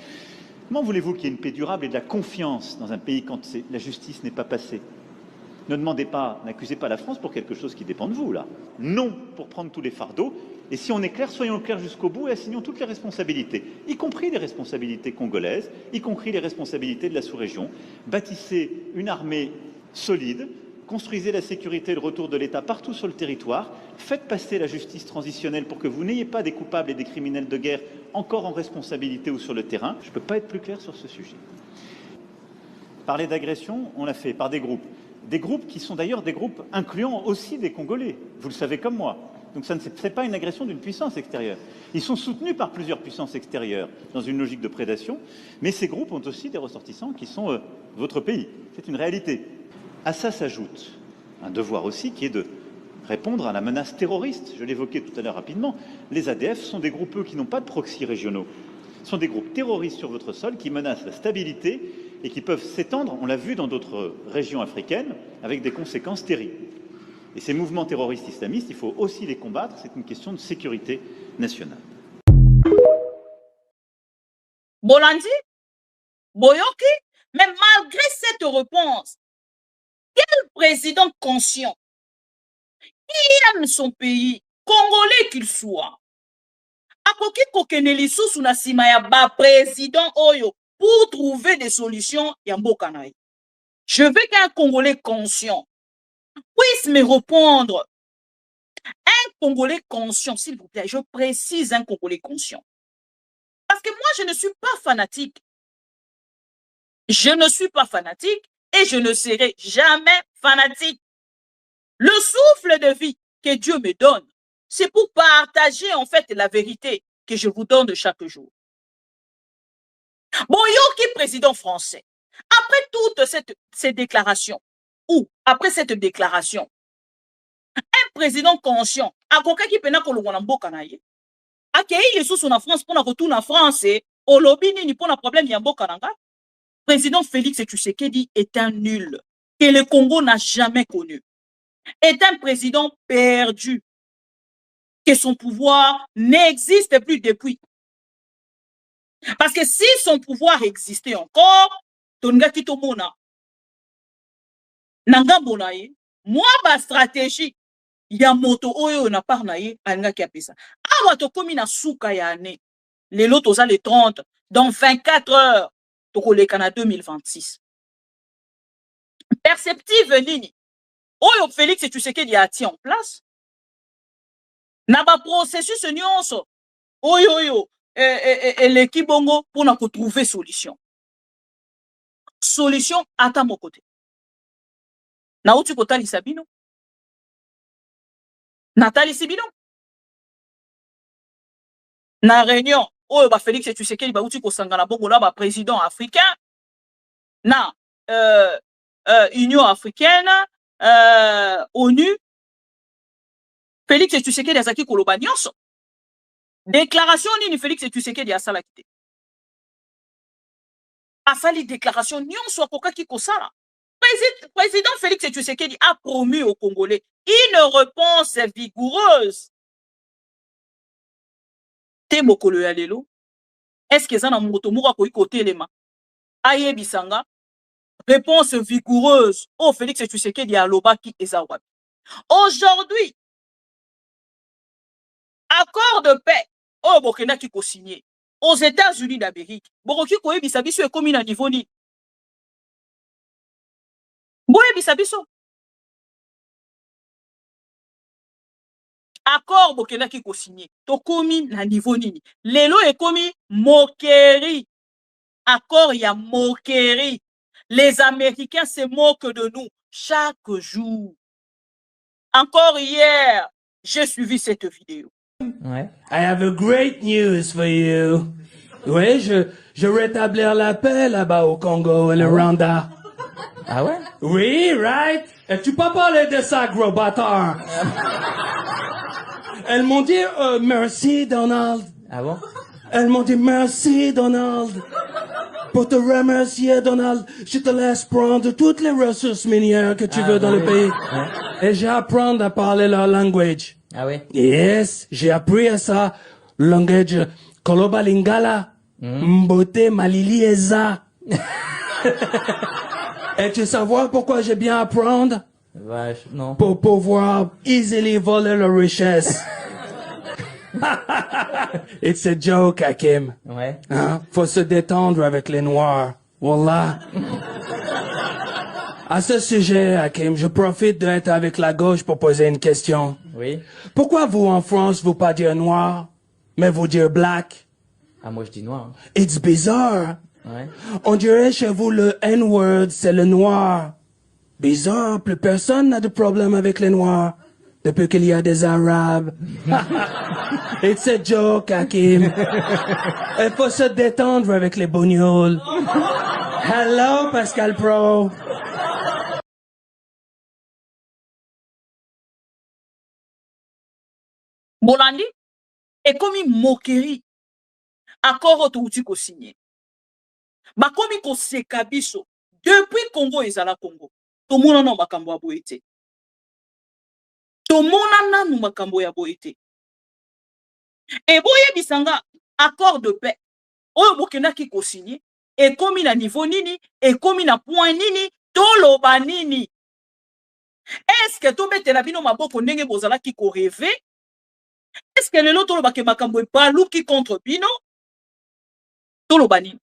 S8: Comment voulez-vous qu'il y ait une paix durable et de la confiance dans un pays quand la justice n'est pas passée? Ne demandez pas, n'accusez pas la France pour quelque chose qui dépend de vous, là. Non pour prendre tous les fardeaux. Et si on est clair, soyons clairs jusqu'au bout et assignons toutes les responsabilités, y compris les responsabilités congolaises, y compris les responsabilités de la sous-région. Bâtissez une armée solide, construisez la sécurité et le retour de l'État partout sur le territoire, faites passer la justice transitionnelle pour que vous n'ayez pas des coupables et des criminels de guerre encore en responsabilité ou sur le terrain. Je ne peux pas être plus clair sur ce sujet. Parler d'agression, on l'a fait par des groupes qui sont d'ailleurs des groupes incluant aussi des Congolais, vous le savez comme moi. Donc ce n'est pas une agression d'une puissance extérieure. Ils sont soutenus par plusieurs puissances extérieures dans une logique de prédation, mais ces groupes ont aussi des ressortissants qui sont votre pays. C'est une réalité. À ça s'ajoute un devoir aussi qui est de répondre à la menace terroriste. Je l'évoquais tout à l'heure rapidement. Les ADF sont des groupes eux, qui n'ont pas de proxy régionaux. Ce sont des groupes terroristes sur votre sol qui menacent la stabilité et qui peuvent s'étendre, on l'a vu dans d'autres régions africaines, avec des conséquences terribles. Et ces mouvements terroristes islamistes, il faut aussi les combattre, c'est une question de sécurité nationale.
S2: Bolandi, Boyoki, mais malgré cette réponse, quel président conscient qui aime son pays, congolais qu'il soit, akoki kokene lisusu na sima ya ba président oyo pour trouver des solutions ya mboka na ye. Je veux qu'un Congolais conscient puisse me répondre. Un Congolais conscient, s'il vous plaît, je précise un Congolais conscient. Parce que moi, je ne suis pas fanatique. Je ne suis pas fanatique et je ne serai jamais fanatique. Le souffle de vie que Dieu me donne, c'est pour partager en fait la vérité que je vous donne chaque jour. Boyoki, président français, après toutes ces déclarations, ou après cette déclaration, un président conscient, akoka ki pena kolongwa na mboka na ye, akei lisusu na France pour na retourner en France, olobi nini pour na problème ya mboka na nga. Président Félix Tshisekedi est un nul que le Congo n'a jamais connu. Est un président perdu, que son pouvoir n'existe plus depuis. Parce que si son pouvoir existait encore, tongaki tomona nangambo na ye, moi ba stratégie ya moto oyo na part na ye alingaki apesa. Awa tokomi na suka ya ane. Lelo toza le 30, dans 24 heures, tokoleka na 2026. Perceptive nini oyo Félix Tshisekedi a ati en place na ba processus nyonso oyo eleki bongo pour na trouver solution. Solution ata mon côté. Na uti kotali sabino. Natali Sibino. Na réunion oyo ba Félix Tshisekedi ba uti kosangana bongo na ba président africain na Union africaine, ONU. Félix Tshisekedi azaki koloba nyonso. Déclaration nini Félix Tshisekedi asala kite. Asali déclaration nyonso akokaki kosala. Président Félix Tshisekedi a promu aux Congolais une réponse vigoureuse. Te mokolo ya lelo. Est-ce que ça na moto moko ko ikote lema? Aye bisanga. Réponse vigoureuse. Oh Félix Tshisekedi a lobaki ezawabi. Aujourd'hui, accord de paix. Oh Burkina qui co-signé aux États-Unis d'Amérique. Boroki ko ebisa biso ekomi na niveau ni. Boye bisabiso. Accord Burkina qui co-signé. Tokomi na niveau nini. Lelo ekomi moquerie. Accord ya moquerie. Les Américains se moquent de nous chaque jour. Encore hier, j'ai suivi cette vidéo.
S9: Ouais. I have a great news for you. Oui, je rétablir la paix là-bas au Congo et le Rwanda.
S10: Ah ouais?
S9: Oui, right? Et tu peux parler de ça, gros bâtard. Elles m'ont dit merci, Donald.
S10: Ah bon?
S9: Elles m'ont dit merci, Donald. Pour te remercier, Donald, je te laisse prendre toutes les ressources minières que tu veux dans le pays. Et j'ai appris à parler leur language.
S10: Ah oui?
S9: Yes, j'ai appris à ça. Langage Koloba Lingala, Mbote Malili Eza. Et tu sais pourquoi j'ai bien apprendre?
S10: Vache, non.
S9: Pour pouvoir easily voler leur richesse. It's a joke, Hakim.
S10: Ouais.
S9: Hein? Faut se détendre avec les Noirs. Wallah. À ce sujet, Hakim, je profite d'être avec la gauche pour poser une question.
S10: Oui.
S9: Pourquoi vous, en France, vous pas dire noir, mais vous dire black?
S10: Ah, moi, je dis noir.
S9: It's bizarre.
S10: Ouais.
S9: On dirait chez vous le N-word, c'est le noir. Bizarre, plus personne n'a de problème avec les noirs. Depuis qu'il y a des Arabes. It's a joke, Hakim. Il faut se détendre avec les bougnoles. Hello, Pascal Pro.
S2: Bolandi, et comme moquerie, accord autouti ko signé. Ba komi ko seka biso, depuis Congo ezala Congo. To mona no makambo ya boete. To mona nanu makambo ya boete. Et boye bisanga accord de paix. Oyo bokena ki ko signé, et komi na niveau nini, et komi na point nini, toloba nini. Est-ce que to betela bino maboko ndenge bozala ki ko rêver? Est-ce que le lot toloba ke makambo e baluki contre bino? Toloba nini?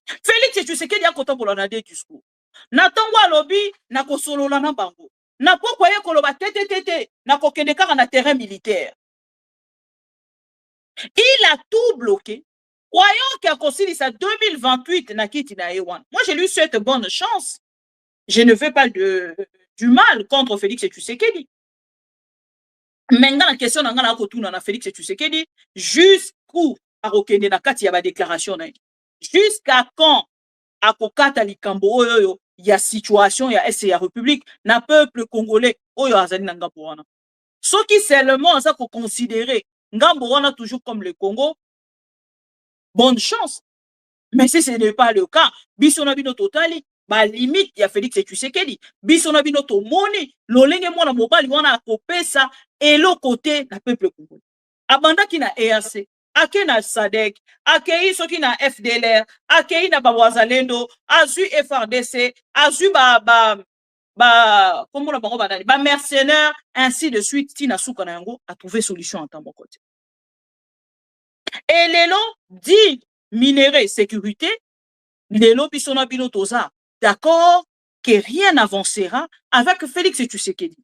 S2: Félix Tshisekedi a kotambola na des discours. Na tango alobi na kosolola na bango. Na pokwa ye koloba tete na kokende kaka na terrain militaire. Il a tout bloqué. Croyant qu'à kosilisa 2028 na kiti na Ewan. Moi je lui souhaite bonne chance. Je ne veux pas du mal contre Félix Tshisekedi. Maintenant la question na ngana kotuna na Félix Tshisekedi jusqu'où a kokende na kati ya ba déclaration na. Jusqu'à quand à kokata likambo oyo ya situation ya SCA République na peuple congolais oyo azali na ngambo wana. Ce qui seulement ça qu'on considérer ngambo wana toujours comme le Congo, bonne chance. Mais si ce n'est pas le cas, biso na bino totali ba limite ya Félix Tshisekedi, biso na bino to moni lolenge mwana mobali wana akopesa elo côté na peuple congolais. Abanda ki na EAC ake na SADC, akei soki na FDLR, akei na Bawazalendo, azu FRDC, azu comment on va ba mercenaires, ainsi de suite, tina souka na yango a trouvé solution en temps bon côté. Et lelo dit minerai sécurité, lelo bisona bino toza, d'accord que rien n'avancera avec Félix Tshisekedi.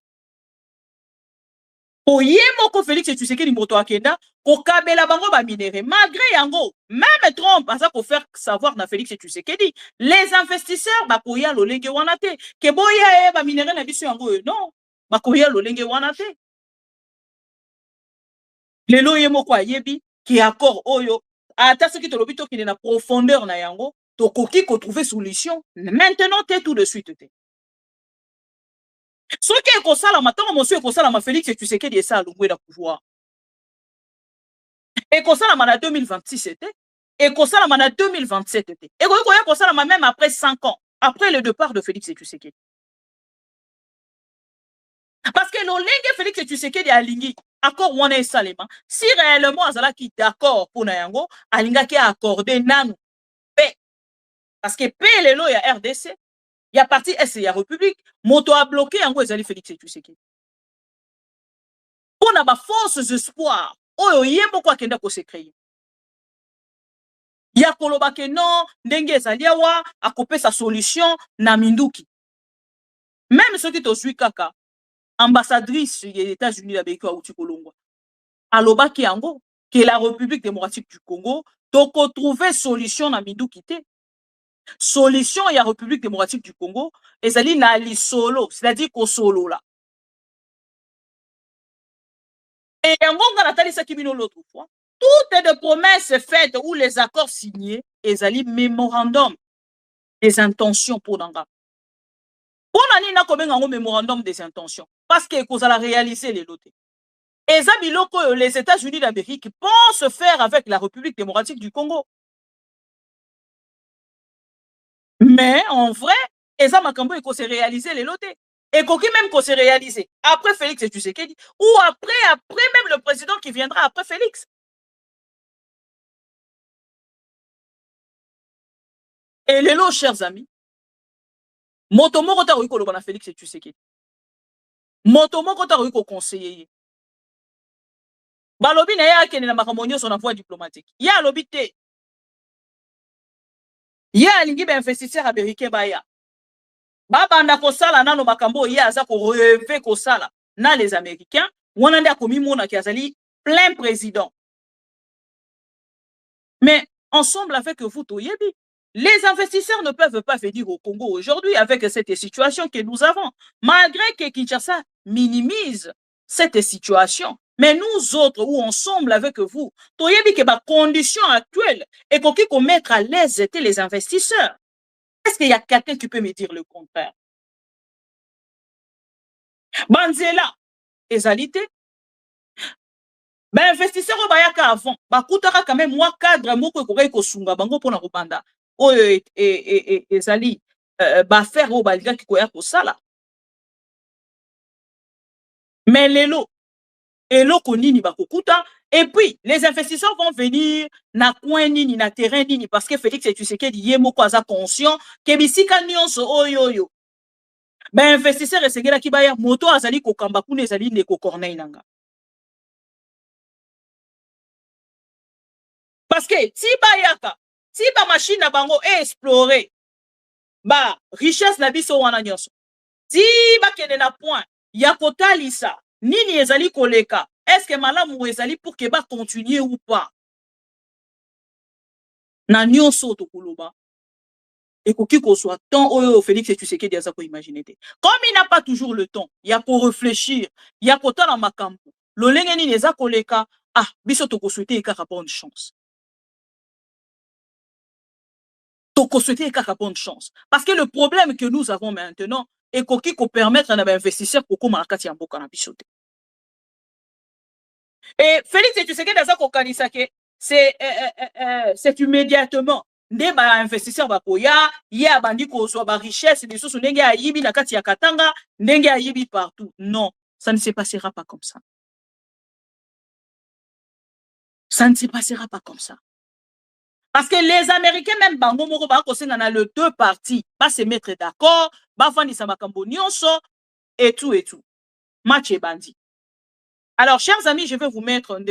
S2: Oye moko Félix Tshisekedi moto akenda ko kabela bango ba minéré malgré yango même Trump asa ko faire savoir na Félix Tshisekedi les investisseurs ba koya lolenge wana te ke boya ba minéré na biso yango non ba koya lolenge wana te lelo ye moko ayebi ki accord oyo ata soki to lobito ki na profondeur na yango to koki ko trouver solution maintenant te tout de suite te. Ce qui est comme ça, la matin, monsieur, comme ça, la Félix Tshisekedi et ça, le na pouvoir. Et comme ça, la 2026 c'était. Et comme ça, la 2027 était. Et comme ça, la même après 5 ans, après le départ de Félix Tshisekedi. Parce que le Félix Tshisekedi a aligné accord wana salema. Si réellement azala qui d'accord pour nayango, alinga qui a accordé nanu paix. Parce que paix le lo ya RDC. Il y a parti SCA République, moto a bloqué en gros Félix Tshisekedi. On a ba fausses espoirs. Oh yembo kwa kenda ko se créer. Ya koloba ke non, ndenge ezaliawa akope sa solution na minduki. Même ceux qui to sui kaka ambassadrice des États-Unis d'Amérique ou Tikolongwa. Aloba ki yango que la République démocratique du Congo toko trouver solution na minduki te. Solution ya République démocratique du Congo ezali na li solo, c'est-à-dire ko solo là. Et yango ngana tali sa kimino l'autre fois, toutes les promesses faites ou les accords signés ezali mémorandum des intentions pour nanga. Pour nani na kobenga ngo mémorandum des intentions parce que kozala réaliser les lotés. Et ça, les États-Unis d'Amérique pensent faire avec la République démocratique du Congo. Mais en vrai, et ça, Makambo, il faut se réaliser les lotés. Et qu'on même qu'on se réaliser après Félix et Tshisekedi, ou après même le président qui viendra après Félix. Et les lots, chers amis, Motomoko ta ruiko le Félix et Tshisekedi. Motomoko ta ruiko conseiller. Balobi na ya kene na makamonyo son voie diplomatique. Ya lobi te. Ya alingi ba investisseur américain baya. Baba na kosala nano makambo ya aza ko rêver kosala na les américains, wana nda komi mona ki azali plein président. Mais ensemble avec vous toyebi, les investisseurs ne peuvent pas venir au Congo aujourd'hui avec cette situation que nous avons, malgré que Kinshasa minimise cette situation. Mais nous autres, ou ensemble avec vous, toyebi que ba condition actuelle et qu'on mettre à l'aise étaient les investisseurs. Est-ce qu'il y a quelqu'un qui peut me dire le contraire? Banzela, ezalité. Ben investisseur au bayaka avant, bakutaka quand même moi cadre moko ko sunga bango pona kopanda. Oyo ezali ba faire au balga ki koya ko sala. Mais lelo eloko nini bakokuta, et puis les investisseurs vont venir na coin nini na terrain nini parce que Félix et Tshisekedi yemoko aza conscient ke bisika nyonso oyo. Ben investisseur esengela ki baya moto azali ko kamba kuna ezali ndeko Corneille nanga. Parce que si bayaka, si ba machine na bango explorer ba richesse na biso wana nyonso. Si ba kende na point ya kotalisa nini ezali koleka, est-ce que malamu ezali pour que ba continuer ou pas? Na nyonso to koloba. Et qu'on soit tant oyo Félix et Tshisekedi aza ko imaginer. Comme il n'a pas toujours le temps, il y a pour réfléchir, il y a pour dans makambo. Lo lenge ni eza koleka, ah biso to ko souhaiter kaka bonne chance. To ko souhaiter kaka bonne chance. Parce que le problème que nous avons maintenant est qu'on permettre à un investisseur pour comment akati ya mboka na biso. Et Félix et Tshisekedi aza ko kanisa ke c'est immédiatement nde ba investisseur ba koya ya bandi ko so ba richesse de soso ndenge ayibi na kati ya Katanga ndenge ayibi partout. Non, ça ne se passera pas comme ça. Ça ne se passera pas comme ça. Parce que les Américains même bango moko ba ko senga na le deux parties pas se mettre d'accord, ba fandisa makambo nyonso et tout. Match et bandi. Alors chers amis, je vais vous mettre un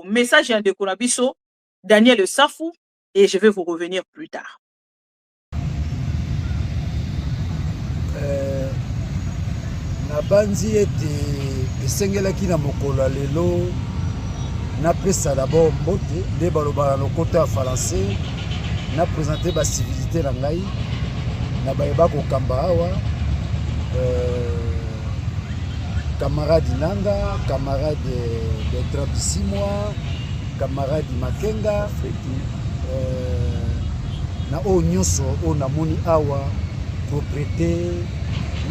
S2: message en déco nabiso Daniel Safou et je vais vous revenir plus tard.
S1: Na banzi ete esengelaki na mokolo lelo na pesa d'abord mbote nde balobala lokota français na présenter ba civilité na ngai na bayeba kokamba awa camarade Nanga, camarade Bertrand Bisimwa, camarade Makenga, na o nyonso o namoni awa propriété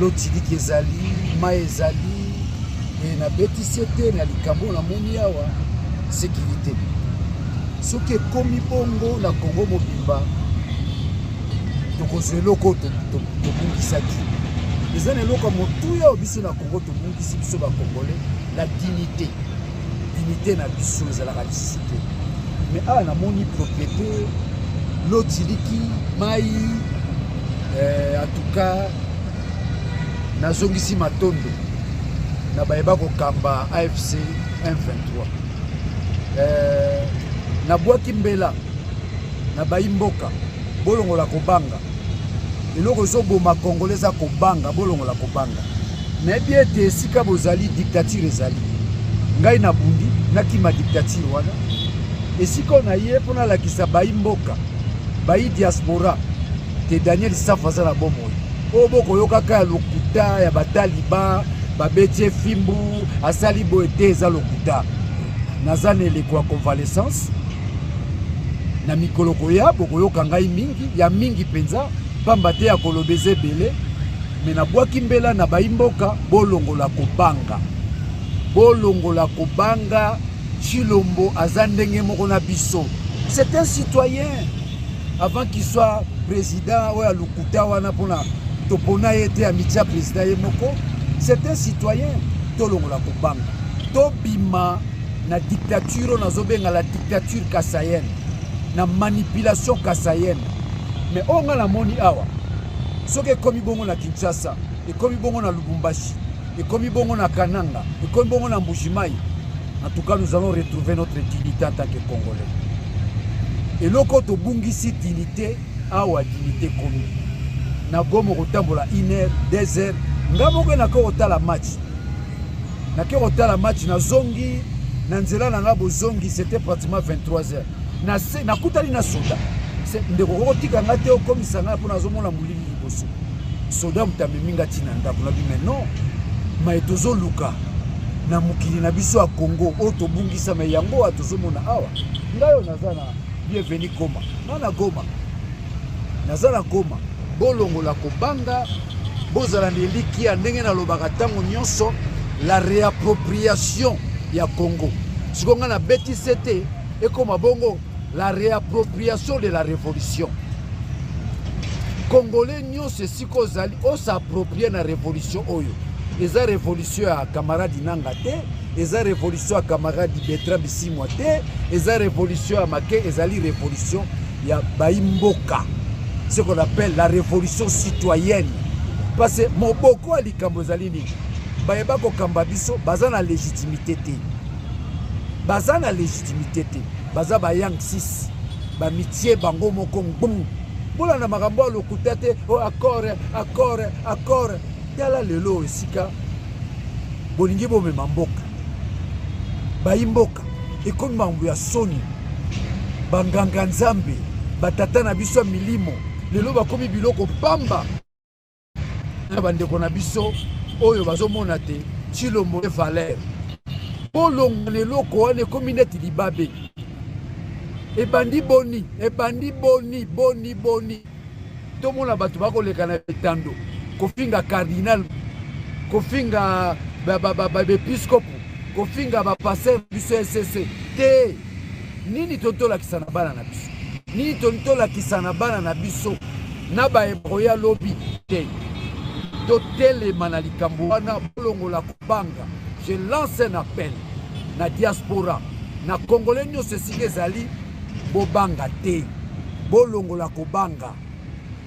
S1: lotili kezali ma ezali et na betisete na likambo namoni awa sécurité soki komi bongo na Congo mobimba tokozwe loko tobungisaki eza na eloko motuya biso na Congo tobungisi biso ba Congolais la dignité na biso ezalaka lisusu te mais awa namoni propriété lotiliki mai en tout cas nazongisi matondo na bayeba kokamba AFC 123 na bwaki mbela na bayimboka bolongola kobanga eloko ezoboma Congolais za kobanga bolongola kobanga nayebi ete esika bozali dictature ezali ngai na bundi nakima dictature wana esika na ye mpona lakisa bayimboka bayi diaspora te Daniel Safou aza na bomoi oyo bokoyokaka ya lokuta ya bataliba babeti fimbu asali boye te eza lokuta naza na eleko ya convalescence na mikolo koya bokoyoka ngai mingi ya mingi penza pamba te ya kolobeza ebele me na bwaki mbela na bayimboka bolongola kobanga bolongola kobanga Chilombo azandenge moko na biso. C'est un citoyen avant qu'il soit président ou à Lukuta wana pona topona été amitia président yemoko. C'est un citoyen tolongola kobanga. Tobima na dictature na zobenga la dictature kasayenne. Na manipulation kasayenne. Mais on a la moni awa. Soke komi bongo na Kinshasa, et komi bongo na Lubumbashi, et komi bongo na Kananga, et komi bongo na Mbujimayi. En tout cas, nous allons retrouver notre dignité en tant que Congolais. Et loko to bungisi dignité, awa dignité komi. Na gomo rotambola 1 heure, 2 heures. Ngamoke na ko otala match. Na ko otala match na zongi, na nzela na ngabo zongi, c'était pratiquement 23 heures. Na kutali na soda. Ndeko tika ngate okomisa nga pona zomona mulili liboso. Soda mutambe minga tina ndako na bime non. Maetozo luka na mukili na biso a Congo oto bungisa me yango atozomona awa. Ngayo nazana bienvenue Goma. Nana Goma. Nazala Goma. Bolongo la kobanga bozala neliki ya ndenge na lobaka tango nyonso la réappropriation ya Congo. Sikonga na beti sete ekoma bongo la réappropriation de la révolution. Congolais nyo se siko zali o s'approprie na révolution oyo. Eza révolution ya camarade Nangate, eza révolution ya camarade Bertrand Bisimwa te, eza révolution ya Make, ezali révolution ya Baimboka. Ce qu'on appelle la révolution citoyenne. Parce que moboko ali kambo zali ni. Bayeba ko kamba biso baza na légitimité te. Baza na légitimité te. Baza ba yang 6 ba mitie bango moko mbum bola na makambo lokuta te o accord tala lelo esika bolingi bomema mboka bayimboka ekomi mambo ya soni banganga nzambe batata na biso milimo lelo bakomi biloko pamba na bandeko na biso oyo bazomona te Chilombo de valeur bolongo leloko wana ekomi neti libabe. Ebandi boni. Tout le monde a battu tando. Kofinga cardinal, kofinga épiscope, kofinga pasteur biso SCC. Te nini tonto la kisana bana na biso. Nini tonto la kisana bana na biso. Na ba ebroya lobby te. Totele manalikambo wana bolongo la kubanga. Je lance un appel na diaspora, na Congolais nyo se sige zali bobanga te, bolongo la kobanga.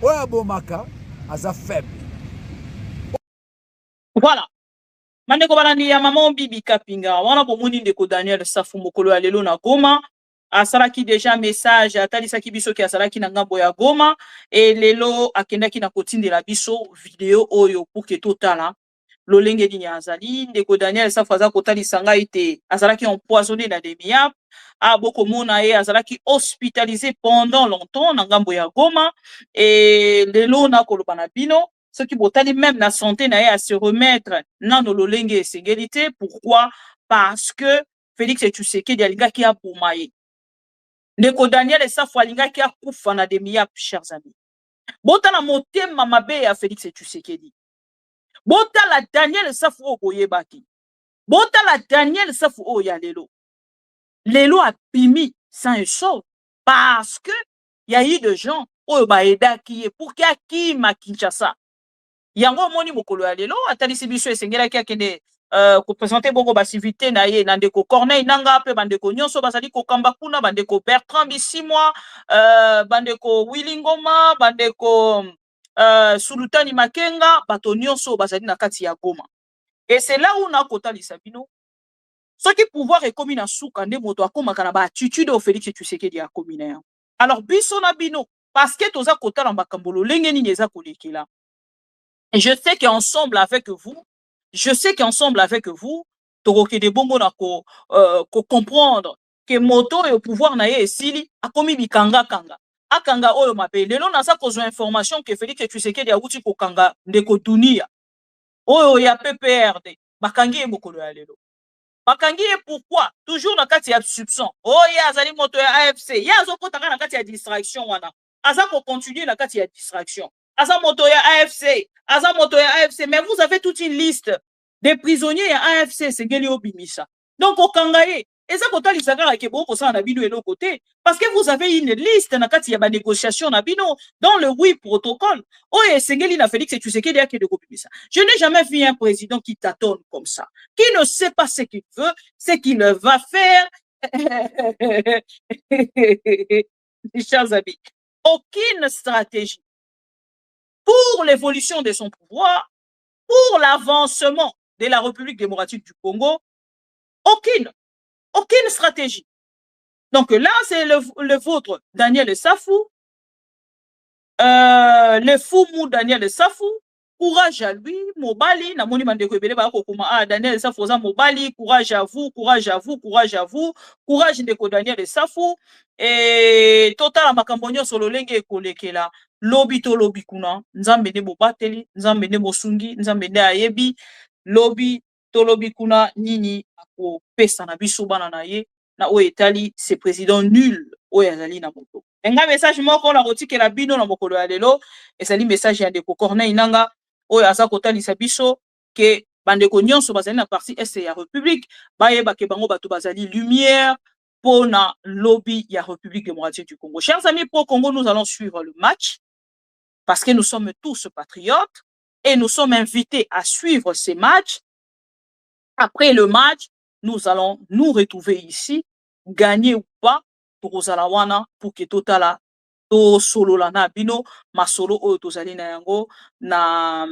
S1: Oya bomaka aza faible.
S2: Voilà. Mandeko balandi ya maman Bibi Kapinga. Wana bomoni ndeko Daniel Safu mokolo ya lelo na Goma. Asalaki déjà message atalisaki biso ki asalaki na ngambo ya Goma et lelo akendaki na kotindela biso vidéo oyo pour que totala lolenge dini azali ndeko Daniel Safu aza kotalisa ngai te azalaki empoisonné na demiap a boko mona ye azalaki hospitalisé pendant longtemps na ngambo ya Goma et lelo na koloba na bino ce qui botali même na santé na ye à se remettre nano lolenge esengeli. Pourquoi? Parce que Félix Tshisekedi alingaki aboma ye. Ndeko Daniel Safu alingaki akufa na demiap, chers amis. Botala motema mabe ya Félix Tshisekedi. Botala Daniel Safu o boyebaki. Botala Daniel Safu o ya lelo. Lelo a pimi sans un saut parce que y a eu des gens o baeda qui pour qu'il qui ma Kinshasa. Yango moni mokolo ya lelo atalisi biso esengela ki akende ko présenter bongo basivité na ye na ndeko Corneille nanga pe bandeko nyonso basali ko kamba kuna bandeko Bertrand Bisimwa bandeko Willingoma bandeko Sulutani Makenga bato nyonso basali na kati ya Goma. Et c'est là où on a kotalisa bino ce qui pouvoir est commis na suka nde moto akomaka na ba attitude au Félix Tshisekedi a commis. Alors biso na bino parce que toza kotala mbakambolo lenge nini eza kolekela. Et je sais qu'ensemble avec vous, toroke de bongo na ko comprendre que moto et au pouvoir na ye esili akomi bikanga kanga. Akanga oyo mabe lelo na sa kozo information que Félix Tshisekedi a uti ko kanga ndeko dunia. Oyo ya PPRD bakangi mokolo ya lelo. Bakangi pourquoi? Toujours na kati ya soupçon. Oh ya azali moto ya AFC. Ya azokotaka na kati ya distraction wana. Aza ko continuer na kati ya distraction. Aza moto ya AFC, mais vous avez toute une liste des prisonniers ya AFC sengeli obimisa. Donc au Kangaye, et ça kota lisakara ke boko sa na bino elo côté parce que vous avez une liste na kati ya ba négociation na bino dans le oui protocole. Oh et sengeli na Félix Tshisekedi ya ke de obimisa. Je n'ai jamais vu un président qui tâtonne comme ça, qui ne sait pas ce qu'il veut, ce qu'il va faire. Chers amis, aucune stratégie pour l'évolution de son pouvoir, pour l'avancement de la République démocratique du Congo, aucune stratégie. Donc là, c'est le vôtre, Daniel Safou, le fou mou Daniel Safou, courage à lui, Mobali, na moni mande kwebele ba ko kuma Daniel Safou za Mobali, courage à vous, courage à vous, courage à vous, courage ndeko Daniel Safou et total makambonyo solo lenge ekolekela lobi to lobi kuna nzambe ne bobateli, nzambe ne mosungi, nzambe ne ayebi lobi to lobi kuna nini ako pesa na biso bana na ye na o etali ce président nul o yazali na moto. Enga message moko la rotikela bino na mokolo ya lelo esali message ya ndeko Corneille Nanga oyo aza kotalisa biso ke bandeko nyonso bazali na parti est ya République bayeba ke bango bato bazali lumière pour na lobby ya République démocratique du Congo. Chers amis pro Congo, nous allons suivre le match parce que nous sommes tous patriotes et nous sommes invités à suivre ces matchs. Après le match, nous allons nous retrouver ici, gagner ou pas pour Zalawana pour que totala to solo la na bino ma solo o tozali na yango na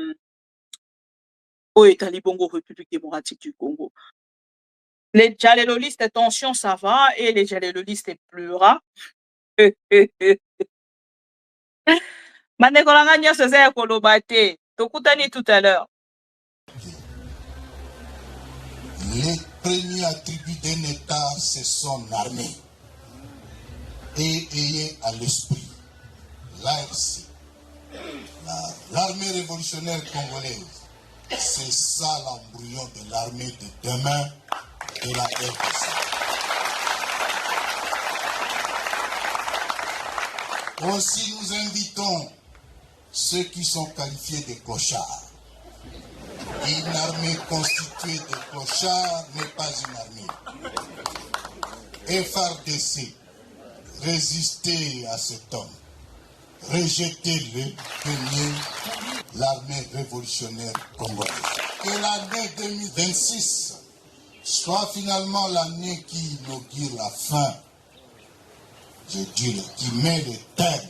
S2: o etali bongo République démocratique du Congo. Les jalololistes attention ça va et les jalololistes pleura. Mane kolanga nyonso za koloba te tokutani tout à l'heure.
S7: Les premiers attributs d'un État, c'est son armée. Et ayez à l'esprit l'ARC, l'armée révolutionnaire congolaise. C'est ça l'embryon de l'armée de demain de la RDC. Aussi, nous invitons ceux qui sont qualifiés de clochards. Une armée constituée de clochards n'est pas une armée. FRDC, résistez à cet homme. Rejetez-le, premier, l'armée révolutionnaire congolaise. Que l'année 2026 soit finalement l'année qui inaugure la fin, je dirais, qui met le terme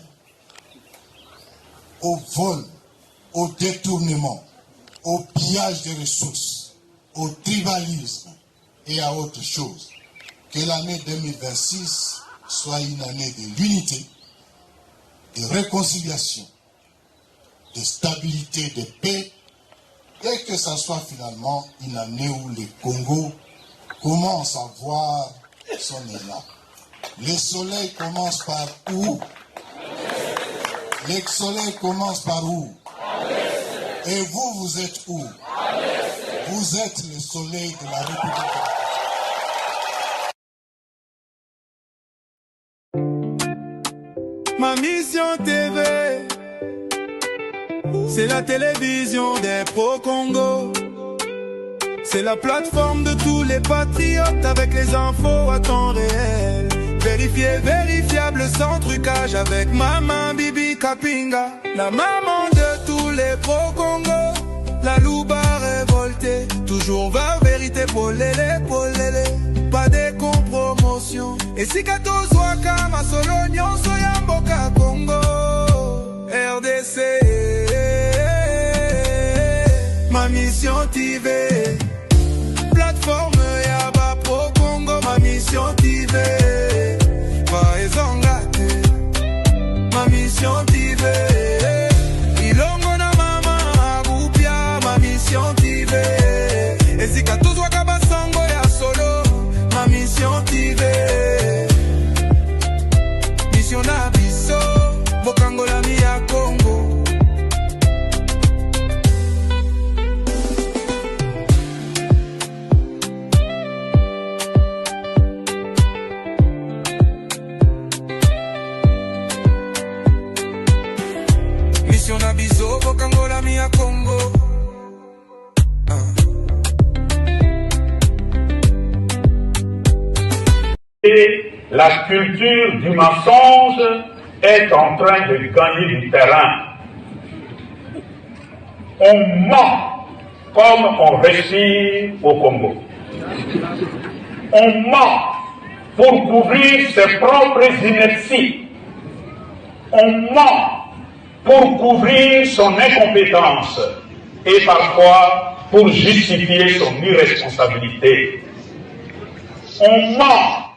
S7: au vol, au détournement, au pillage des ressources, au tribalisme et à autre chose. Que l'année 2026 soit une année de l'unité, de réconciliation, de stabilité, de paix, et que ça soit finalement une année où le Congo commence à voir son élan. Le soleil commence par où? Le soleil commence par où? Et vous, vous êtes où? Vous êtes le soleil de la République.
S11: Ma mission TV, c'est la télévision des pro-Congo. C'est la plateforme de tous les patriotes avec les infos à temps réel. Vérifié, vérifiable, sans trucage avec Maman Bibi Kapinga. La maman de tous les pro-Congo. La louba révoltée, toujours vers vérité, polélé, polélé. Pas de compromotion. Et si Katos Wakama Solognon Soyamboka Congo RDC. Ma mission TV. Plateforme Yaba Pro Congo. Ma mission TV. Ma mission TV. Ilongo na mama Agupia. Ma mission TV. Et si Katos Wakaba Sango ya solo. Ma mission TV. Mission na biso. Bokangola mi ya Congo.
S3: la culture du mensonge est en train de gagner du terrain. On ment comme on respire au Congo. On ment pour couvrir ses propres inerties. On ment pour couvrir son incompétence et parfois pour justifier son irresponsabilité. On ment